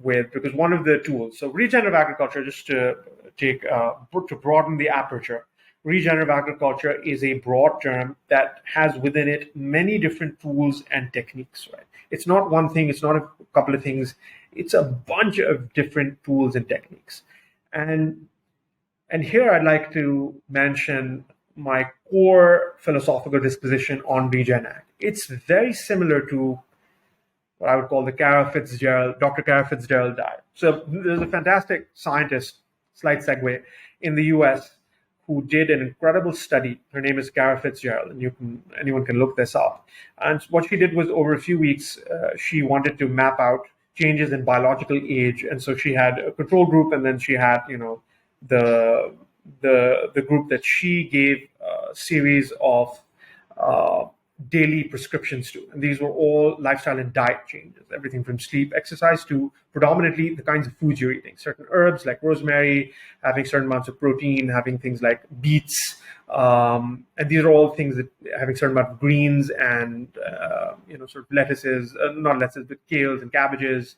because one of the tools, so regenerative agriculture, just to broaden the aperture, regenerative agriculture is a broad term that has within it many different tools and techniques, right? It's not one thing, it's not a couple of things, it's a bunch of different tools and techniques. And here I'd like to mention my core philosophical disposition on Regen Ag. It's very similar to what I would call the Dr. Kara Fitzgerald diet. So there's a fantastic scientist, slight segue, in the US who did an incredible study. Her name is Kara Fitzgerald, and anyone can look this up. And what she did was, over a few weeks, she wanted to map out changes in biological age. And so she had a control group, and then she had, the group that she gave a series of daily prescriptions to. And these were all lifestyle and diet changes, everything from sleep, exercise to predominantly the kinds of foods you're eating. Certain herbs like rosemary, having certain amounts of protein, having things like beets. And these are all things that having certain amount of greens and, sort of lettuces, not lettuces, but kales and cabbages.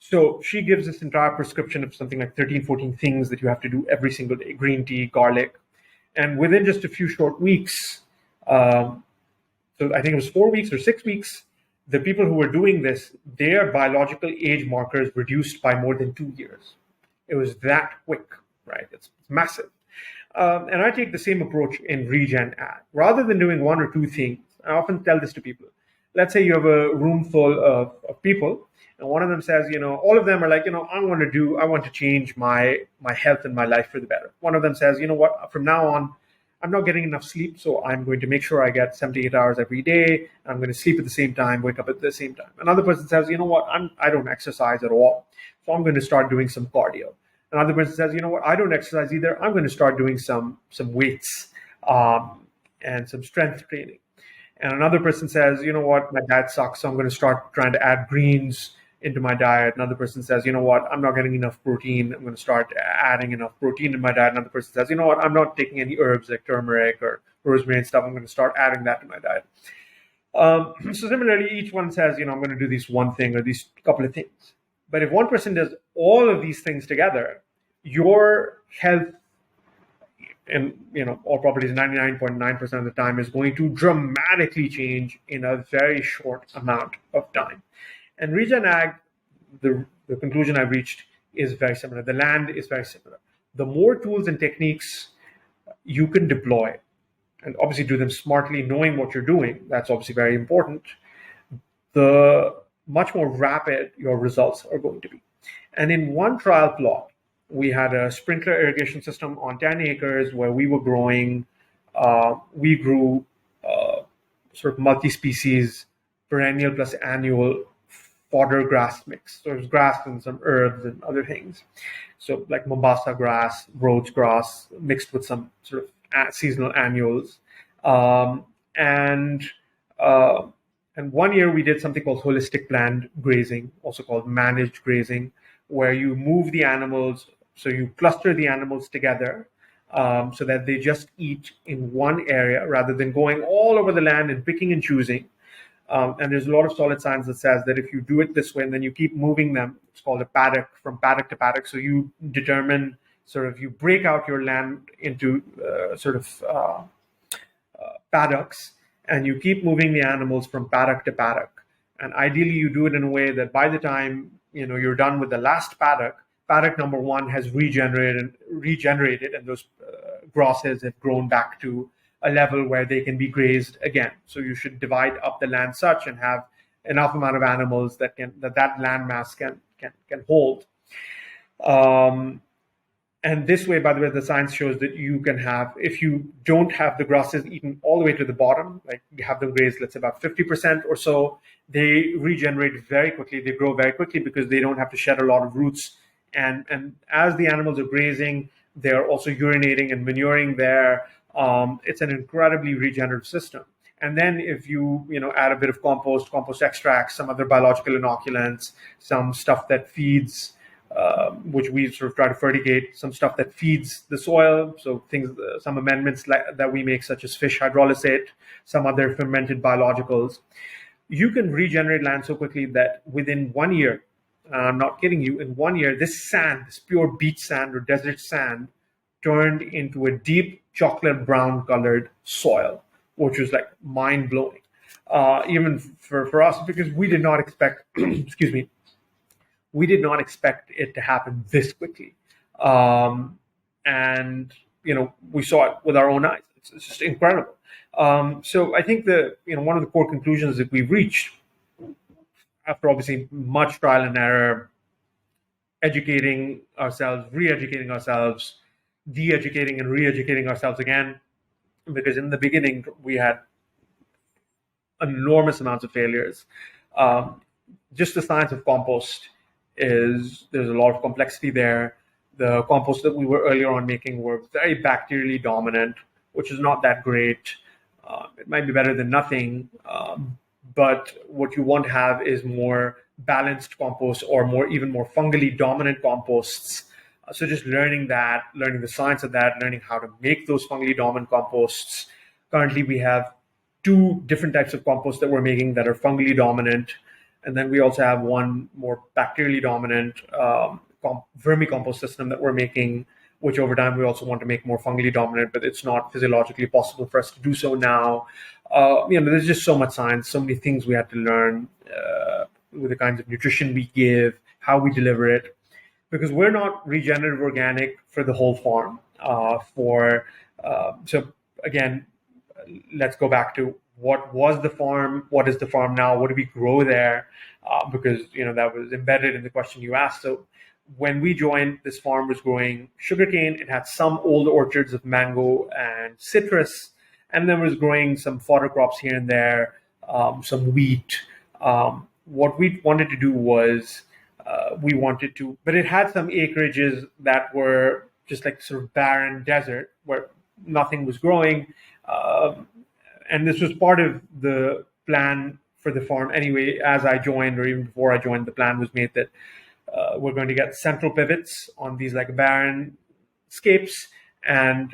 So she gives this entire prescription of something like 13, 14 things that you have to do every single day: green tea, garlic. And within just a few short weeks, so I think it was 4 weeks or 6 weeks, the people who were doing this, their biological age markers reduced by more than 2 years. It was that quick, right? It's massive. And I take the same approach in Regen Ag. Rather than doing one or two things, I often tell this to people. Let's say you have a room full of people, and one of them says, all of them are like, I want to change my health and my life for the better. One of them says, from now on, I'm not getting enough sleep, so I'm going to make sure I get 7 to 8 hours every day. I'm going to sleep at the same time, wake up at the same time. Another person says, I don't exercise at all, so I'm going to start doing some cardio. Another person says, I don't exercise either. I'm going to start doing some weights and some strength training. And another person says, my diet sucks, so I'm going to start trying to add greens into my diet. Another person says, I'm not getting enough protein. I'm going to start adding enough protein in my diet. Another person says, I'm not taking any herbs like turmeric or rosemary and stuff. I'm going to start adding that to my diet. So similarly, each one says, I'm going to do this one thing or these couple of things. But if one person does all of these things together, your health, and all properties 99.9% of the time, is going to dramatically change in a very short amount of time. And Regen Ag, the conclusion I've reached is very similar. The land is very similar. The more tools and techniques you can deploy, and obviously do them smartly, knowing what you're doing, that's obviously very important, the much more rapid your results are going to be. And in one trial plot, we had a sprinkler irrigation system on 10 acres where we were growing, we grew sort of multi-species, perennial plus annual fodder grass mix. So it was grass and some herbs and other things. So like Mombasa grass, roach grass, mixed with some sort of seasonal annuals. And 1 year we did something called holistic planned grazing, also called managed grazing, where you move the animals, so you cluster the animals together so that they just eat in one area rather than going all over the land and picking and choosing. And there's a lot of solid science that says that if you do it this way and then you keep moving them, it's called a paddock, from paddock to paddock. So you determine you break out your land into paddocks, and you keep moving the animals from paddock to paddock. And ideally you do it in a way that by the time you're done with the last paddock number one has regenerated, and those grasses have grown back to a level where they can be grazed again. So you should divide up the land such and have enough amount of animals that land mass can hold. And this way, by the way, the science shows that you can have, if you don't have the grasses eaten all the way to the bottom, like you have them grazed, let's say about 50% or so, they regenerate very quickly. They grow very quickly because they don't have to shed a lot of roots. And as the animals are grazing, they're also urinating and manuring there. It's an incredibly regenerative system. And then if you add a bit of compost extracts, some other biological inoculants, some stuff that feeds, which we sort of try to fertigate, some stuff that feeds the soil. So things, some amendments that we make, such as fish hydrolysate, some other fermented biologicals. You can regenerate land so quickly that within 1 year, I'm not kidding you, in 1 year, this sand, this pure beach sand or desert sand, turned into a deep chocolate brown colored soil, which was like mind blowing, even for us, because we did not expect, excuse me, we did not expect it to happen this quickly. And, we saw it with our own eyes. It's just incredible. So I think one of the core conclusions that we've reached, after obviously much trial and error, educating ourselves, re-educating ourselves, de-educating and re-educating ourselves again, because in the beginning we had enormous amounts of failures. Just the science of compost there's a lot of complexity there. The compost that we were earlier on making were very bacterially dominant, which is not that great. It might be better than nothing, but what you want to have is more balanced compost or even more fungally dominant composts. So just learning the science of that, learning how to make those fungally dominant composts. Currently, we have 2 different types of compost that we're making that are fungally dominant. And then we also have one more bacterially dominant vermicompost system that we're making, which over time we also want to make more fungally dominant, but it's not physiologically possible for us to do so now. There's just so much science, so many things we have to learn with the kinds of nutrition we give, how we deliver it, because we're not regenerative organic for the whole farm. So again, let's go back to what was the farm, what is the farm now, what do we grow there, because that was embedded in the question you asked. So when we joined, this farm was growing sugarcane. It had some old orchards of mango and citrus, and then was growing some fodder crops here and there, some wheat. What we wanted to do was but it had some acreages that were just like sort of barren desert where nothing was growing. And this was part of the plan for the farm anyway. As I joined, or even before I joined, the plan was made that we're going to get central pivots on these like barren scapes and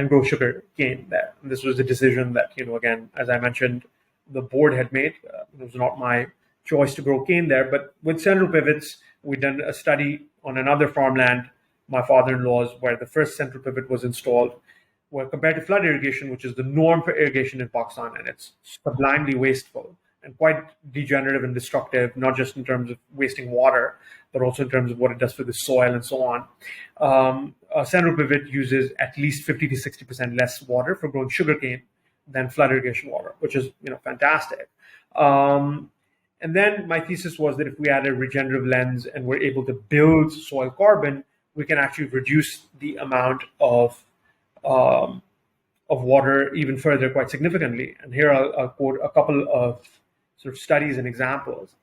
grow sugar cane there. And this was a decision that, again, as I mentioned, the board had made. It was not my choice to grow cane there, but with central pivots, we'd done a study on another farmland, my father-in-law's, where the first central pivot was installed, where compared to flood irrigation, which is the norm for irrigation in Pakistan, and it's sublimely wasteful and quite degenerative and destructive, not just in terms of wasting water, but also in terms of what it does for the soil and so on. A central pivot uses at least 50 to 60% less water for growing sugarcane than flood irrigation water, which is fantastic. And then my thesis was that if we add a regenerative lens and we're able to build soil carbon, we can actually reduce the amount of water even further quite significantly. And here I'll quote a couple of sort of studies and examples.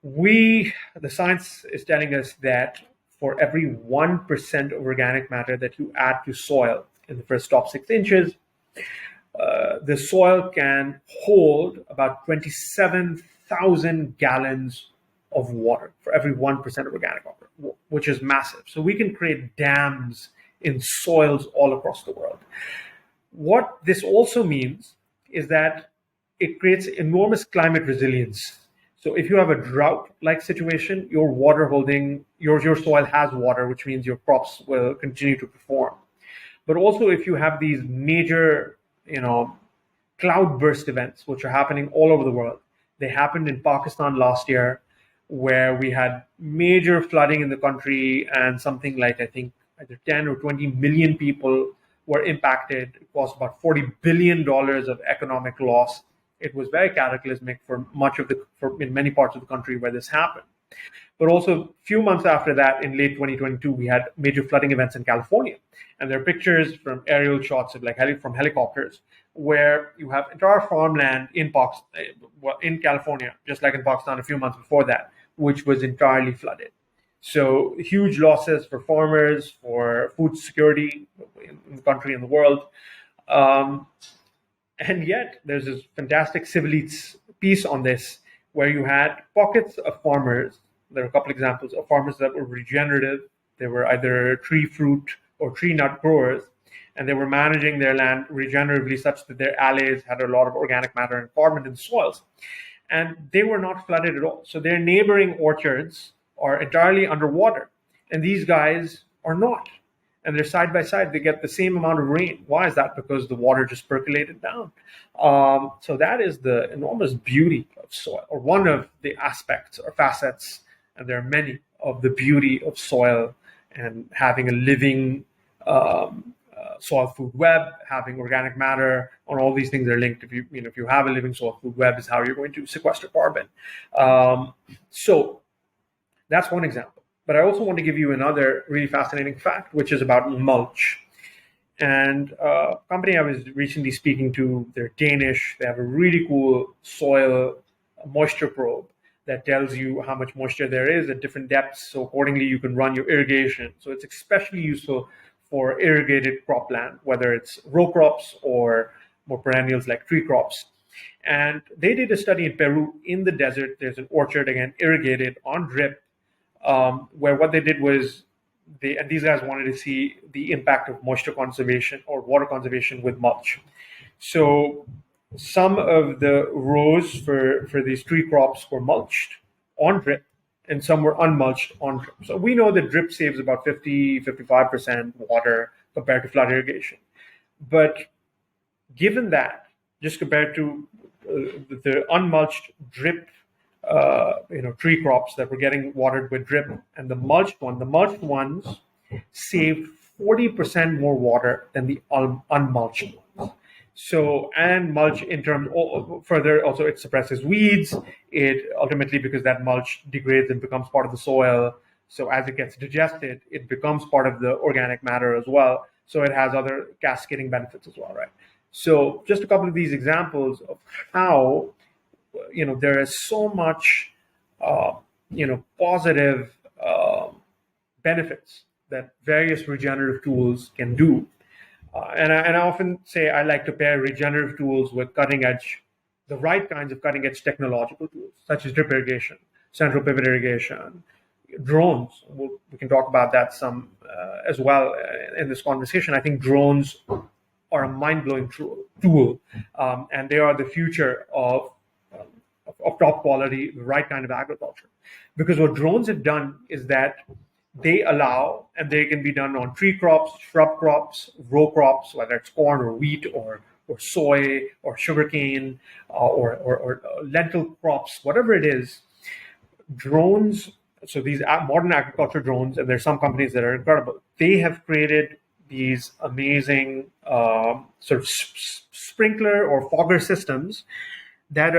The science is telling us that for every 1% of organic matter that you add to soil in the first top 6 inches, the soil can hold about 27,000 gallons of water for every 1% of organic matter, which is massive. So we can create dams in soils all across the world. What this also means is that it creates enormous climate resilience. So if you have a drought-like situation, your soil has water, which means your crops will continue to perform. But also if you have these major, cloudburst events, which are happening all over the world. They happened in Pakistan last year, where we had major flooding in the country, and something like, I think, either 10 or 20 million people were impacted. It cost about $40 billion of economic loss. It was very cataclysmic for in many parts of the country where this happened. But also, a few months after that, in late 2022, we had major flooding events in California. And there are pictures from aerial shots of from helicopters, where you have entire farmland in California, just like in Pakistan a few months before that, which was entirely flooded. So huge losses for farmers, for food security in the country and the world. And yet there's this fantastic Civilites piece on this, where you had pockets of farmers. There are a couple examples of farmers that were regenerative. They were either tree fruit or tree nut growers, and they were managing their land regeneratively such that their alleys had a lot of organic matter and carbon in the soils. And they were not flooded at all. So their neighboring orchards are entirely underwater, and these guys are not. And they're side by side. They get the same amount of rain. Why is that? Because the water just percolated down. So that is the enormous beauty of soil, or one of the aspects or facets, and there are many, of the beauty of soil, and having a living soil food web, having organic matter, and all these things are linked. If you have a living soil food web, is how you're going to sequester carbon. So that's one example. But I also want to give you another really fascinating fact, which is about mulch. And a company I was recently speaking to, they're Danish. They have a really cool soil moisture probe that tells you how much moisture there is at different depths. So accordingly, you can run your irrigation. So it's especially useful for irrigated cropland, whether it's row crops or more perennials like tree crops. And they did a study in Peru in the desert. There's an orchard, again, irrigated on drip, where what they did was these guys wanted to see the impact of moisture conservation or water conservation with mulch. So some of the rows for these tree crops were mulched on drip, and some were unmulched on drip. So we know that drip saves about 55% water compared to flood irrigation. But given that, just compared to the unmulched drip tree crops that were getting watered with drip and the mulched ones saved 40% more water than the unmulched ones. So, and mulch in terms further, also it suppresses weeds. It ultimately, because that mulch degrades and becomes part of the soil, so as it gets digested, it becomes part of the organic matter as well. So it has other cascading benefits as well, right? So just a couple of these examples of how there is so much positive benefits that various regenerative tools can do. And I often say I like to pair regenerative tools with the right kinds of cutting edge technological tools, such as drip irrigation, central pivot irrigation, drones. We can talk about that some as well in this conversation. I think drones are a mind-blowing tool, and they are the future of top quality, the right kind of agriculture. Because what drones have done is that they allow, and they can be done on tree crops, shrub crops, row crops, whether it's corn or wheat or soy or sugarcane or lentil crops, whatever it is. Drones, so these modern agriculture drones, and there's some companies that are incredible. They have created these amazing sort of sprinkler or fogger systems that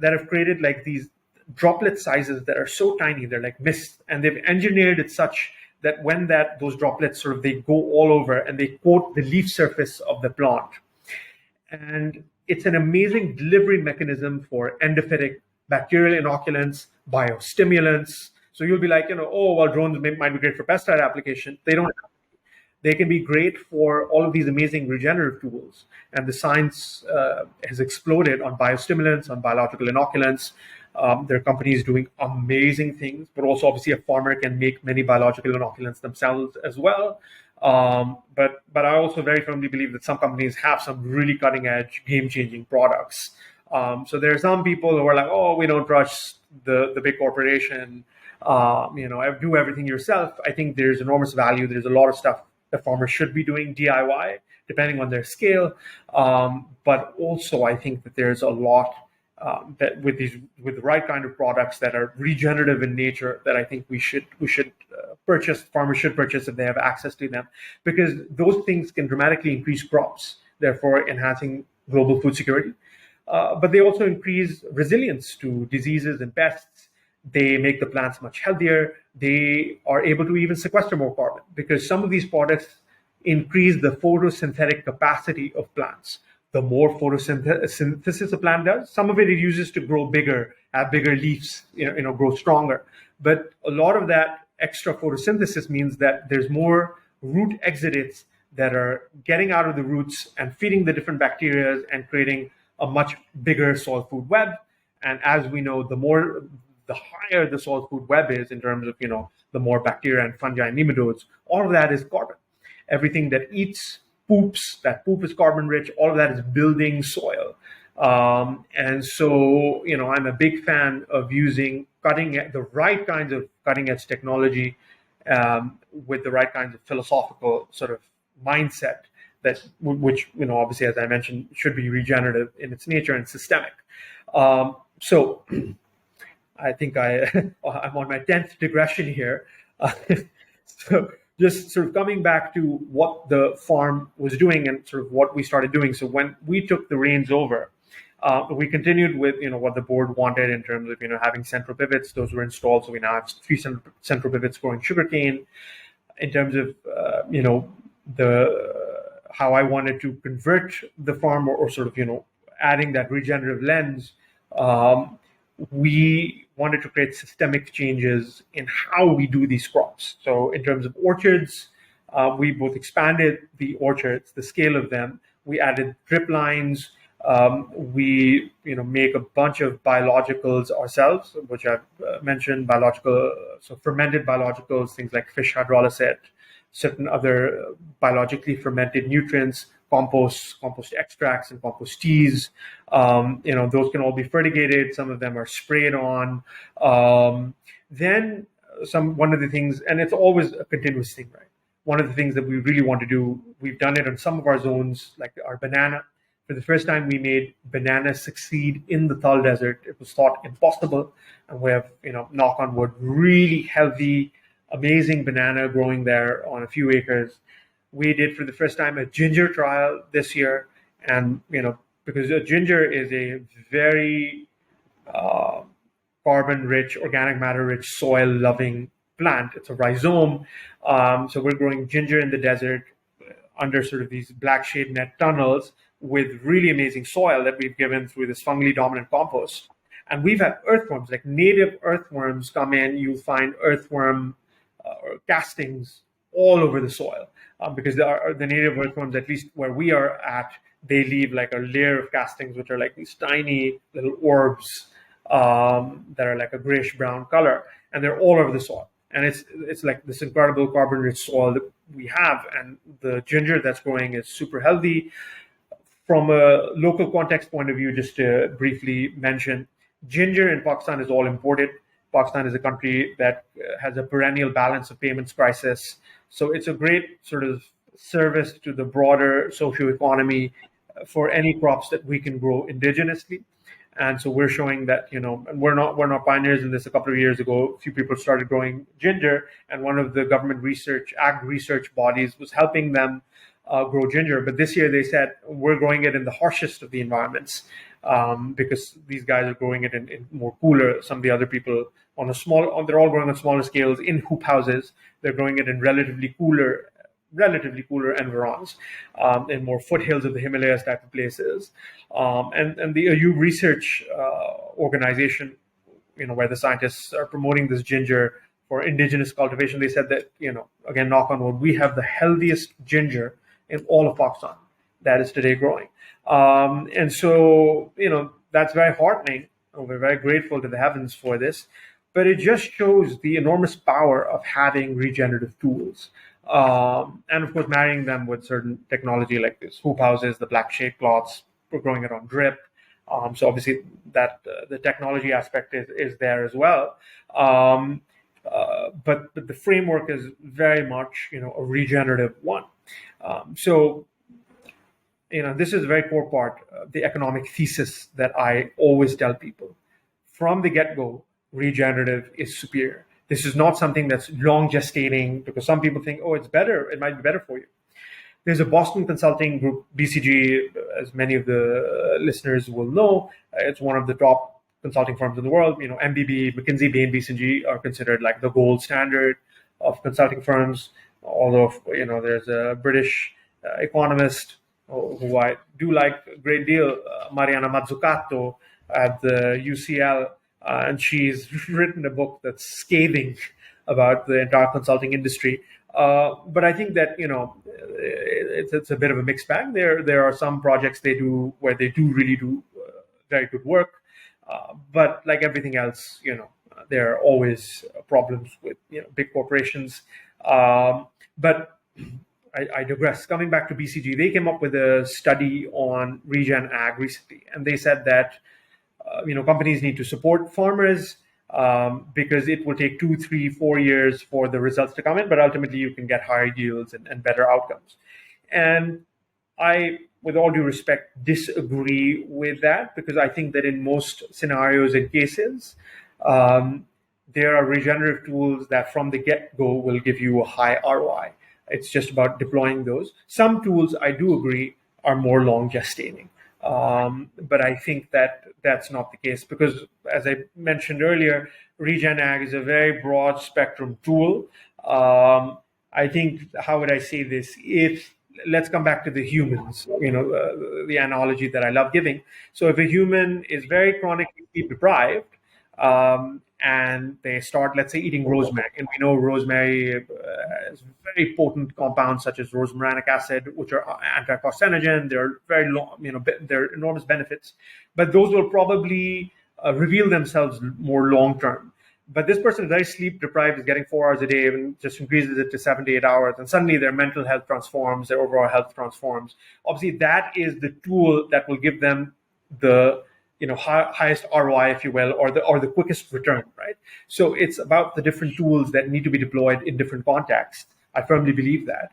have created like these droplet sizes that are so tiny, they're like mist, and they've engineered it such that when those droplets they go all over and they coat the leaf surface of the plant. And it's an amazing delivery mechanism for endophytic bacterial inoculants, biostimulants. So you'll be like, drones might be great for pesticide application. They don't. They can be great for all of these amazing regenerative tools. And the science has exploded on biostimulants, on biological inoculants. There are companies doing amazing things, but also obviously a farmer can make many biological inoculants themselves as well. But I also very firmly believe that some companies have some really cutting edge, game changing products. So there are some people who are like, we don't trust the big corporation. Do everything yourself. I think there's enormous value. There's a lot of stuff that farmers should be doing DIY, depending on their scale. But also, I think that there's a lot that with the right kind of products that are regenerative in nature that I think we should purchase. Farmers should purchase if they have access to them, because those things can dramatically increase crops, therefore enhancing global food security. But they also increase resilience to diseases and pests. They make the plants much healthier. They are able to even sequester more carbon, because some of these products increase the photosynthetic capacity of plants. The more photosynthesis a plant does, some of it uses to grow bigger, have bigger leaves, grow stronger. But a lot of that extra photosynthesis means that there's more root exudates that are getting out of the roots and feeding the different bacteria and creating a much bigger soil food web. And as we know, the higher the soil food web is in terms of, the more bacteria and fungi and nematodes, all of that is carbon. Everything that eats poops, that poop is carbon rich, all of that is building soil. And so, I'm a big fan of using the right kinds of cutting edge technology with the right kinds of philosophical sort of mindset which, obviously, as I mentioned, should be regenerative in its nature and systemic. So I think I'm on my 10th digression here. So just sort of coming back to what the farm was doing and sort of what we started doing. So when we took the reins over, we continued with what the board wanted in terms of having central pivots. Those were installed, so we now have 3 central pivots growing sugarcane. In terms of how I wanted to convert the farm or sort of adding that regenerative lens, we wanted to create systemic changes in how we do these crops. So in terms of orchards, we both expanded the orchards, the scale of them. We added drip lines. We make a bunch of biologicals ourselves, which I've mentioned. So fermented biologicals, things like fish hydrolysis, certain other biologically fermented nutrients, compost extracts, and compost teas. Those can all be fertigated. Some of them are sprayed on. Then one of the things, and it's always a continuous thing, right? One of the things that we really want to do, we've done it on some of our zones, like our banana. For the first time, we made bananas succeed in the Thal Desert. It was thought impossible, and we have, knock on wood, really healthy, amazing banana growing there on a few acres. We did for the first time a ginger trial this year, and because ginger is a very carbon-rich, organic matter-rich, soil-loving plant. It's a rhizome. So we're growing ginger in the desert under sort of these black shade net tunnels with really amazing soil that we've given through this fungally dominant compost. And we've had earthworms, like native earthworms come in. You'll find earthworm castings all over the soil because the native earthworms, at least where we are at, they leave like a layer of castings, which are like these tiny little orbs that are like a grayish brown color, and they're all over the soil. And it's like this incredible carbon-rich soil that we have, and the ginger that's growing is super healthy. From a local context point of view, just to briefly mention, ginger in Pakistan is all imported. Pakistan is a country that has a perennial balance of payments crisis. So it's a great sort of service to the broader socioeconomy for any crops that we can grow indigenously. And so we're showing that, and we're not pioneers in this. A couple of years ago, a few people started growing ginger, and one of the government ag research bodies was helping them grow ginger. But this year they said, we're growing it in the harshest of the environments because these guys are growing it in more cooler. Some of the other people they're all growing on smaller scales in hoop houses. They're growing it in relatively cooler environs, in more foothills of the Himalayas type of places. And the AU research organization, where the scientists are promoting this ginger for indigenous cultivation, they said that, again, knock on wood, we have the healthiest ginger in all of Pakistan that is today growing. And so, that's very heartening. We're very grateful to the heavens for this. But it just shows the enormous power of having regenerative tools. And of course, marrying them with certain technology like this hoop houses, the black shade cloths, we're growing it on drip. So obviously that the technology aspect is there as well. But the framework is very much, a regenerative one. So this is a very core part of the economic thesis that I always tell people. From the get-go, regenerative is superior. This is not something that's long gestating because some people think, it's better. It might be better for you. There's a Boston consulting group, BCG, as many of the listeners will know. It's one of the top consulting firms in the world. MBB, McKinsey, Bain, BCG are considered like the gold standard of consulting firms. Although, there's a British economist who I do like a great deal, Mariana Mazzucato at the UCL. And she's written a book that's scathing about the entire consulting industry. But I think that, it's a bit of a mixed bag. There are some projects they do where they really do very good work. But like everything else, there are always problems with, big corporations. But I digress. Coming back to BCG, they came up with a study on regen ag recently. And they said that companies need to support farmers because it will take 2, 3, 4 years for the results to come in, but ultimately you can get higher yields and better outcomes. And I, with all due respect, disagree with that because I think that in most scenarios and cases, there are regenerative tools that from the get-go will give you a high ROI. It's just about deploying those. Some tools, I do agree, are more long gestating. But I think that that's not the case because, as I mentioned earlier, Regen Ag is a very broad spectrum tool. I think, how would I say this? Let's come back to the humans, the analogy that I love giving. So if a human is very chronically sleep deprived, and they start, let's say, eating rosemary. And we know rosemary has very potent compounds such as rosmarinic acid, which are anti-carcinogen. They're very long, there are enormous benefits, but those will probably reveal themselves more long term. But this person is very sleep deprived, is getting 4 hours a day, and just increases it to 7 to 8 hours, and suddenly their mental health transforms, their overall health transforms. Obviously, that is the tool that will give them the highest ROI, if you will, or the quickest return, right? So it's about the different tools that need to be deployed in different contexts. I firmly believe that.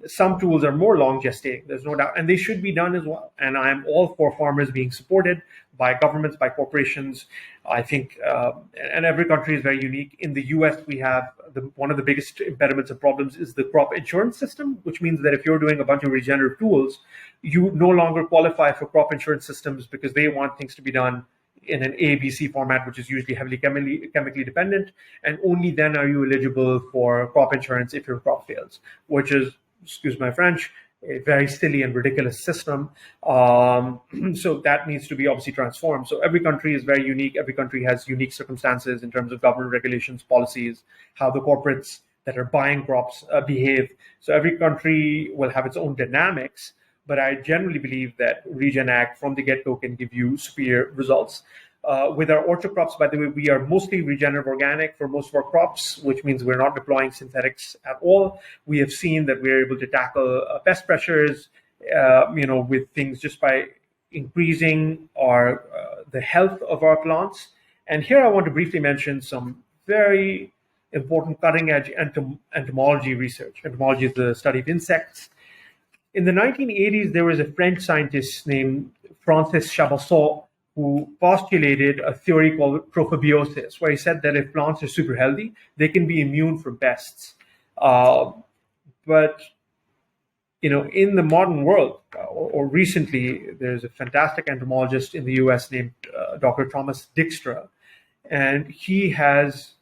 Some tools are more long gestating, there's no doubt, and they should be done as well. And I'm all for farmers being supported by governments, by corporations. I think, and every country is very unique. In the US, we have one of the biggest impediments and problems is the crop insurance system, which means that if you're doing a bunch of regenerative tools, you no longer qualify for crop insurance systems because they want things to be done in an ABC format, which is usually heavily chemically dependent, and only then are you eligible for crop insurance if your crop fails, which is, excuse my French, a very silly and ridiculous system. So that needs to be obviously transformed. So every country is very unique. Every country has unique circumstances in terms of government regulations, policies, how the corporates that are buying crops behave. So every country will have its own dynamics. But I generally believe that Regen Act from the get-go can give you superior results. With our orchard crops, by the way, we are mostly regenerative organic for most of our crops, which means we're not deploying synthetics at all. We have seen that we're able to tackle pest pressures, with things just by increasing the health of our plants. And here I want to briefly mention some very important cutting-edge entomology research. Entomology is the study of insects. In the 1980s, there was a French scientist named Francis Chaboisseau who postulated a theory called trophobiosis, where he said that if plants are super healthy, they can be immune from pests. But in the modern world, or recently, there's a fantastic entomologist in the US named Dr. Thomas Dijkstra, and he has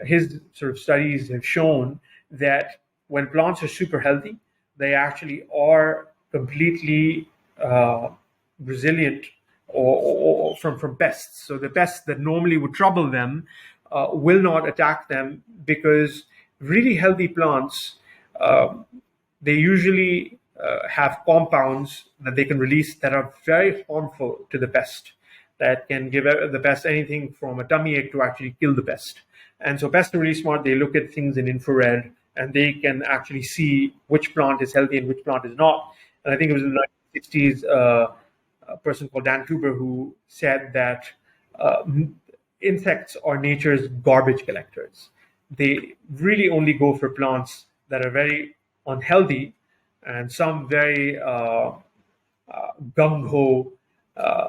his sort of studies have shown that when plants are super healthy, they actually are completely resilient or from pests. So the pests that normally would trouble them will not attack them, because really healthy plants, they usually have compounds that they can release that are very harmful to the pest, that can give the pest anything from a tummy ache to actually kill the pest. And so pests are really smart. They look at things in infrared, and they can actually see which plant is healthy and which plant is not. And I think it was in the 1960s, a person called Dan Tuber who said that insects are nature's garbage collectors. They really only go for plants that are very unhealthy, and some very gung-ho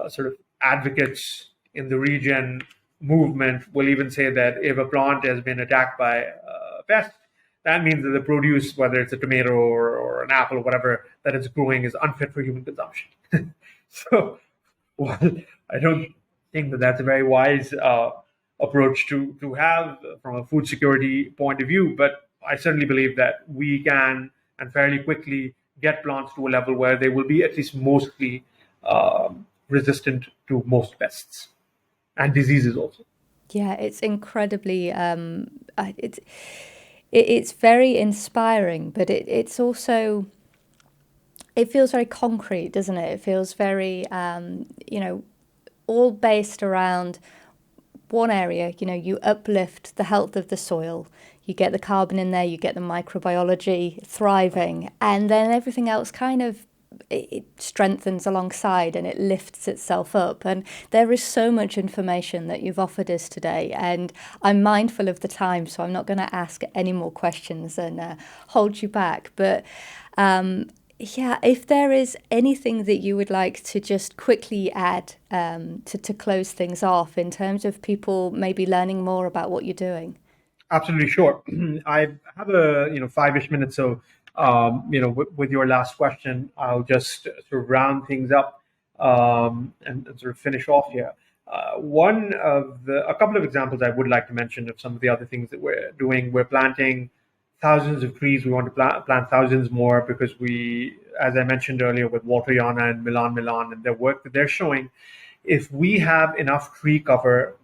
sort of advocates in the regen movement will even say that if a plant has been attacked by a pest, that means that the produce, whether it's a tomato or an apple or whatever that it's growing, is unfit for human consumption. So, well, I don't think that that's a very wise approach to have from a food security point of view. But I certainly believe that we can, and fairly quickly, get plants to a level where they will be at least mostly resistant to most pests and diseases also. Yeah, it's incredibly it's very inspiring, but it's also, it feels very concrete, doesn't it? It feels very all based around one area. You uplift the health of the soil, you get the carbon in there, you get the microbiology thriving, and then everything else kind of it strengthens alongside and it lifts itself up. And there is so much information that you've offered us today, and I'm mindful of the time, so I'm not going to ask any more questions and hold you back. But if there is anything that you would like to just quickly add to close things off in terms of people maybe learning more about what you're doing. Absolutely, sure. I have a 5-ish minutes, so with your last question, I'll just sort of round things up and sort of finish off here. A couple of examples I would like to mention of some of the other things that we're doing. We're planting thousands of trees. We want to plant thousands more because we, as I mentioned earlier, with Walter Yana and Milan and their work that they're showing, if we have enough tree cover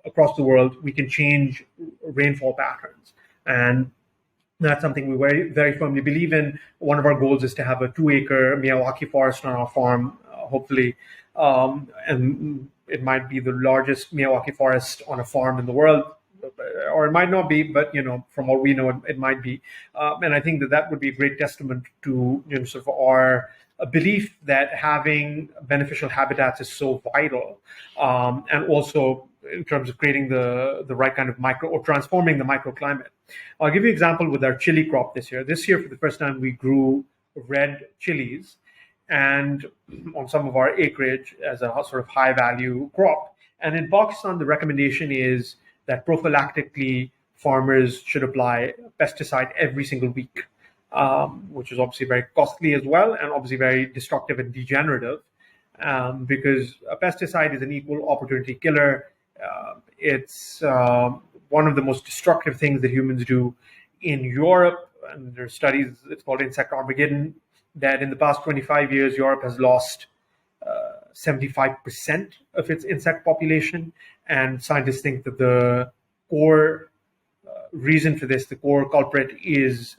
across the world, we can change rainfall patterns. And that's something we very, very firmly believe in. One of our goals is to have a 2-acre Miyawaki forest on our farm, hopefully. And it might be the largest Miyawaki forest on a farm in the world, or it might not be, but from what we know, it might be. And I think that would be a great testament to sort of our belief that having beneficial habitats is so vital, and also in terms of creating the right kind of transforming the microclimate. I'll give you an example with our chili crop this year. This year, for the first time, we grew red chilies, and on some of our acreage as a sort of high value crop. And in Pakistan, the recommendation is that prophylactically farmers should apply pesticide every single week, which is obviously very costly as well, and obviously very destructive and degenerative, because a pesticide is an equal opportunity killer. It's one of the most destructive things that humans do in Europe. And there are studies, it's called Insect Armageddon, that in the past 25 years, Europe has lost 75% of its insect population. And scientists think that the core reason for this, the core culprit, is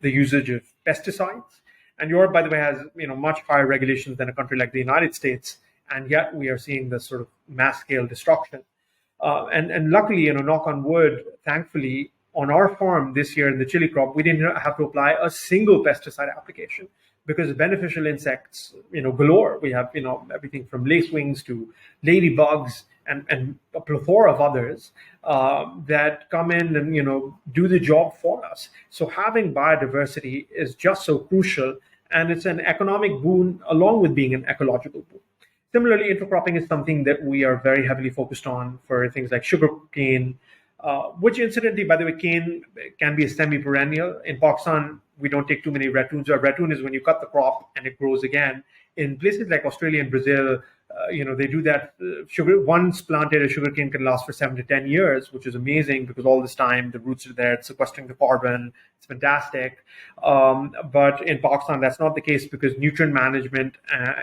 the usage of pesticides. And Europe, by the way, has much higher regulations than a country like the United States, and yet we are seeing this sort of mass-scale destruction. And luckily, knock on wood, thankfully, on our farm this year in the chili crop, we didn't have to apply a single pesticide application, because beneficial insects, galore. We have, everything from lacewings to ladybugs and a plethora of others that come in and, do the job for us. So having biodiversity is just so crucial, and it's an economic boon along with being an ecological boon. Similarly, intercropping is something that we are very heavily focused on for things like sugarcane, which incidentally, by the way, cane can be a semi-perennial. In Pakistan, we don't take too many ratoons. A ratoon is when you cut the crop and it grows again. In places like Australia and Brazil, they do that. Once planted, a sugarcane can last for 7 to 10 years, which is amazing, because all this time the roots are there, it's sequestering the carbon. It's fantastic. But in Pakistan, that's not the case, because nutrient management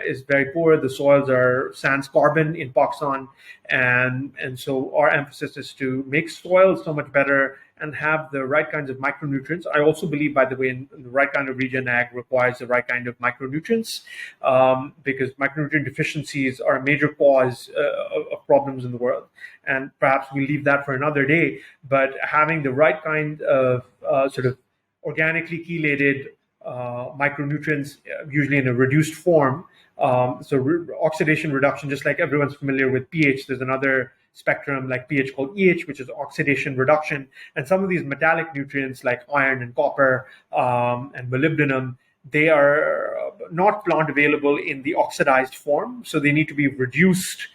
is very poor. The soils are sans carbon in Pakistan. And so our emphasis is to make soils so much better and have the right kinds of micronutrients. I also believe, by the way, in the right kind of regen ag requires the right kind of micronutrients, because micronutrient deficiencies are a major cause of problems in the world. And perhaps we'll leave that for another day. But having the right kind of sort of organically chelated micronutrients, usually in a reduced form, oxidation reduction, just like everyone's familiar with pH, there's another spectrum like pH called EH, which is oxidation reduction. And some of these metallic nutrients like iron and copper and molybdenum, they are not plant available in the oxidized form, so they need to be reduced.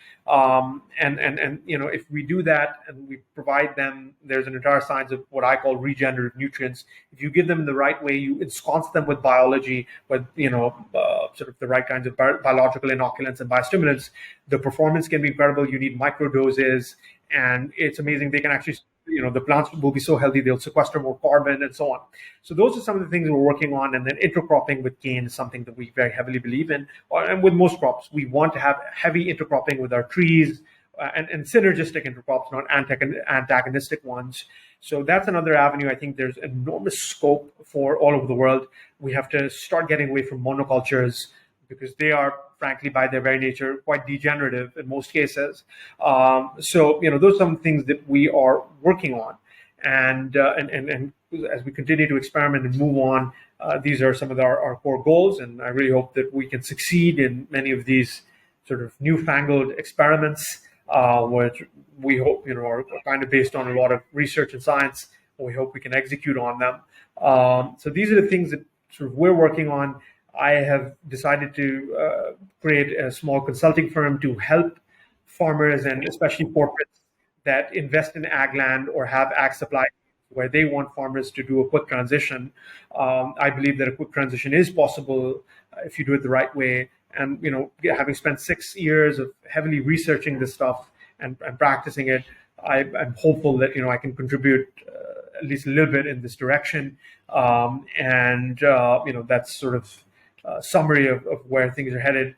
If we do that and we provide them, there's an entire science of what I call regenerative nutrients. If you give them in the right way, you ensconce them with biology, with sort of the right kinds of biological inoculants and biostimulants, the performance can be incredible. You need micro doses, and it's amazing. They can actually, the plants will be so healthy, they'll sequester more carbon and so on. So those are some of the things we're working on. And then intercropping with cane is something that we very heavily believe in. And with most crops, we want to have heavy intercropping with our trees and synergistic intercrops, not antagonistic ones. So that's another avenue. I think there's enormous scope for all over the world. We have to start getting away from monocultures, because they are, frankly, by their very nature, quite degenerative in most cases. Those are some things that we are working on. And as we continue to experiment and move on, these are some of our core goals. And I really hope that we can succeed in many of these sort of newfangled experiments, which we hope, are kind of based on a lot of research and science. And we hope we can execute on them. So these are the things that sort of we're working on. I have decided to create a small consulting firm to help farmers, and especially corporates that invest in ag land or have ag supply where they want farmers to do a quick transition. I believe that a quick transition is possible if you do it the right way. And having spent 6 years of heavily researching this stuff and practicing it, I'm hopeful that I can contribute at least a little bit in this direction. That's sort of summary of where things are headed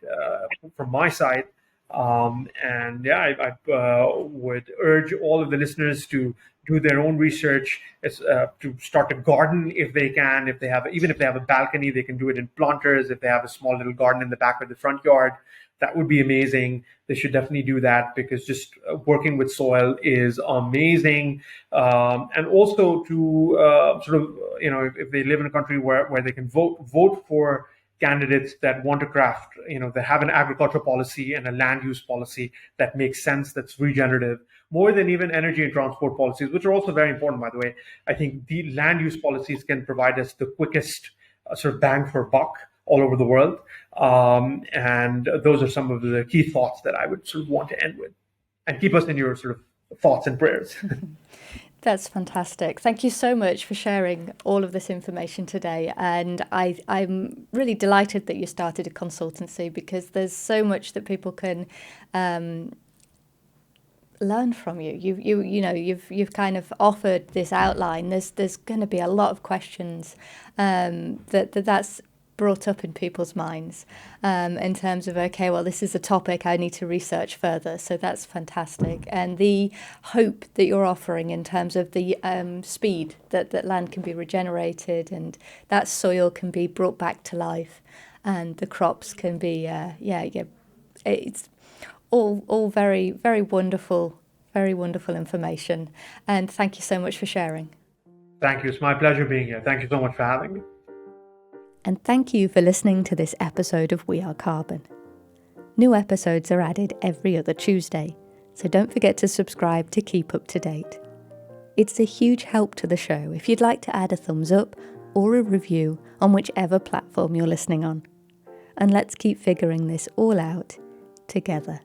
from my side. And yeah, I would urge all of the listeners to do their own research, to start a garden if they can. If they have, even if they have a balcony, they can do it in planters. If they have a small little garden in the back of the front yard, that would be amazing. They should definitely do that, because just working with soil is amazing. And also to sort of, if they live in a country where they can vote for candidates that want to craft, that have an agricultural policy and a land use policy that makes sense, that's regenerative, more than even energy and transport policies, which are also very important, by the way. I think the land use policies can provide us the quickest sort of bang for buck all over the world. And those are some of the key thoughts that I would sort of want to end with, and keep us in your sort of thoughts and prayers. That's fantastic. Thank you so much for sharing all of this information today. And I'm really delighted that you started a consultancy, because there's so much that people can learn from you. You've kind of offered this outline. There's going to be a lot of questions that's brought up in people's minds in terms of, okay, well, this is a topic I need to research further. So that's fantastic. And the hope that you're offering in terms of the speed that land can be regenerated, and that soil can be brought back to life, and the crops can be, it's all very, very wonderful information. And thank you so much for sharing. Thank you. It's my pleasure being here. Thank you so much for having me. And thank you for listening to this episode of We Are Carbon. New episodes are added every other Tuesday, so don't forget to subscribe to keep up to date. It's a huge help to the show if you'd like to add a thumbs up or a review on whichever platform you're listening on. And let's keep figuring this all out together.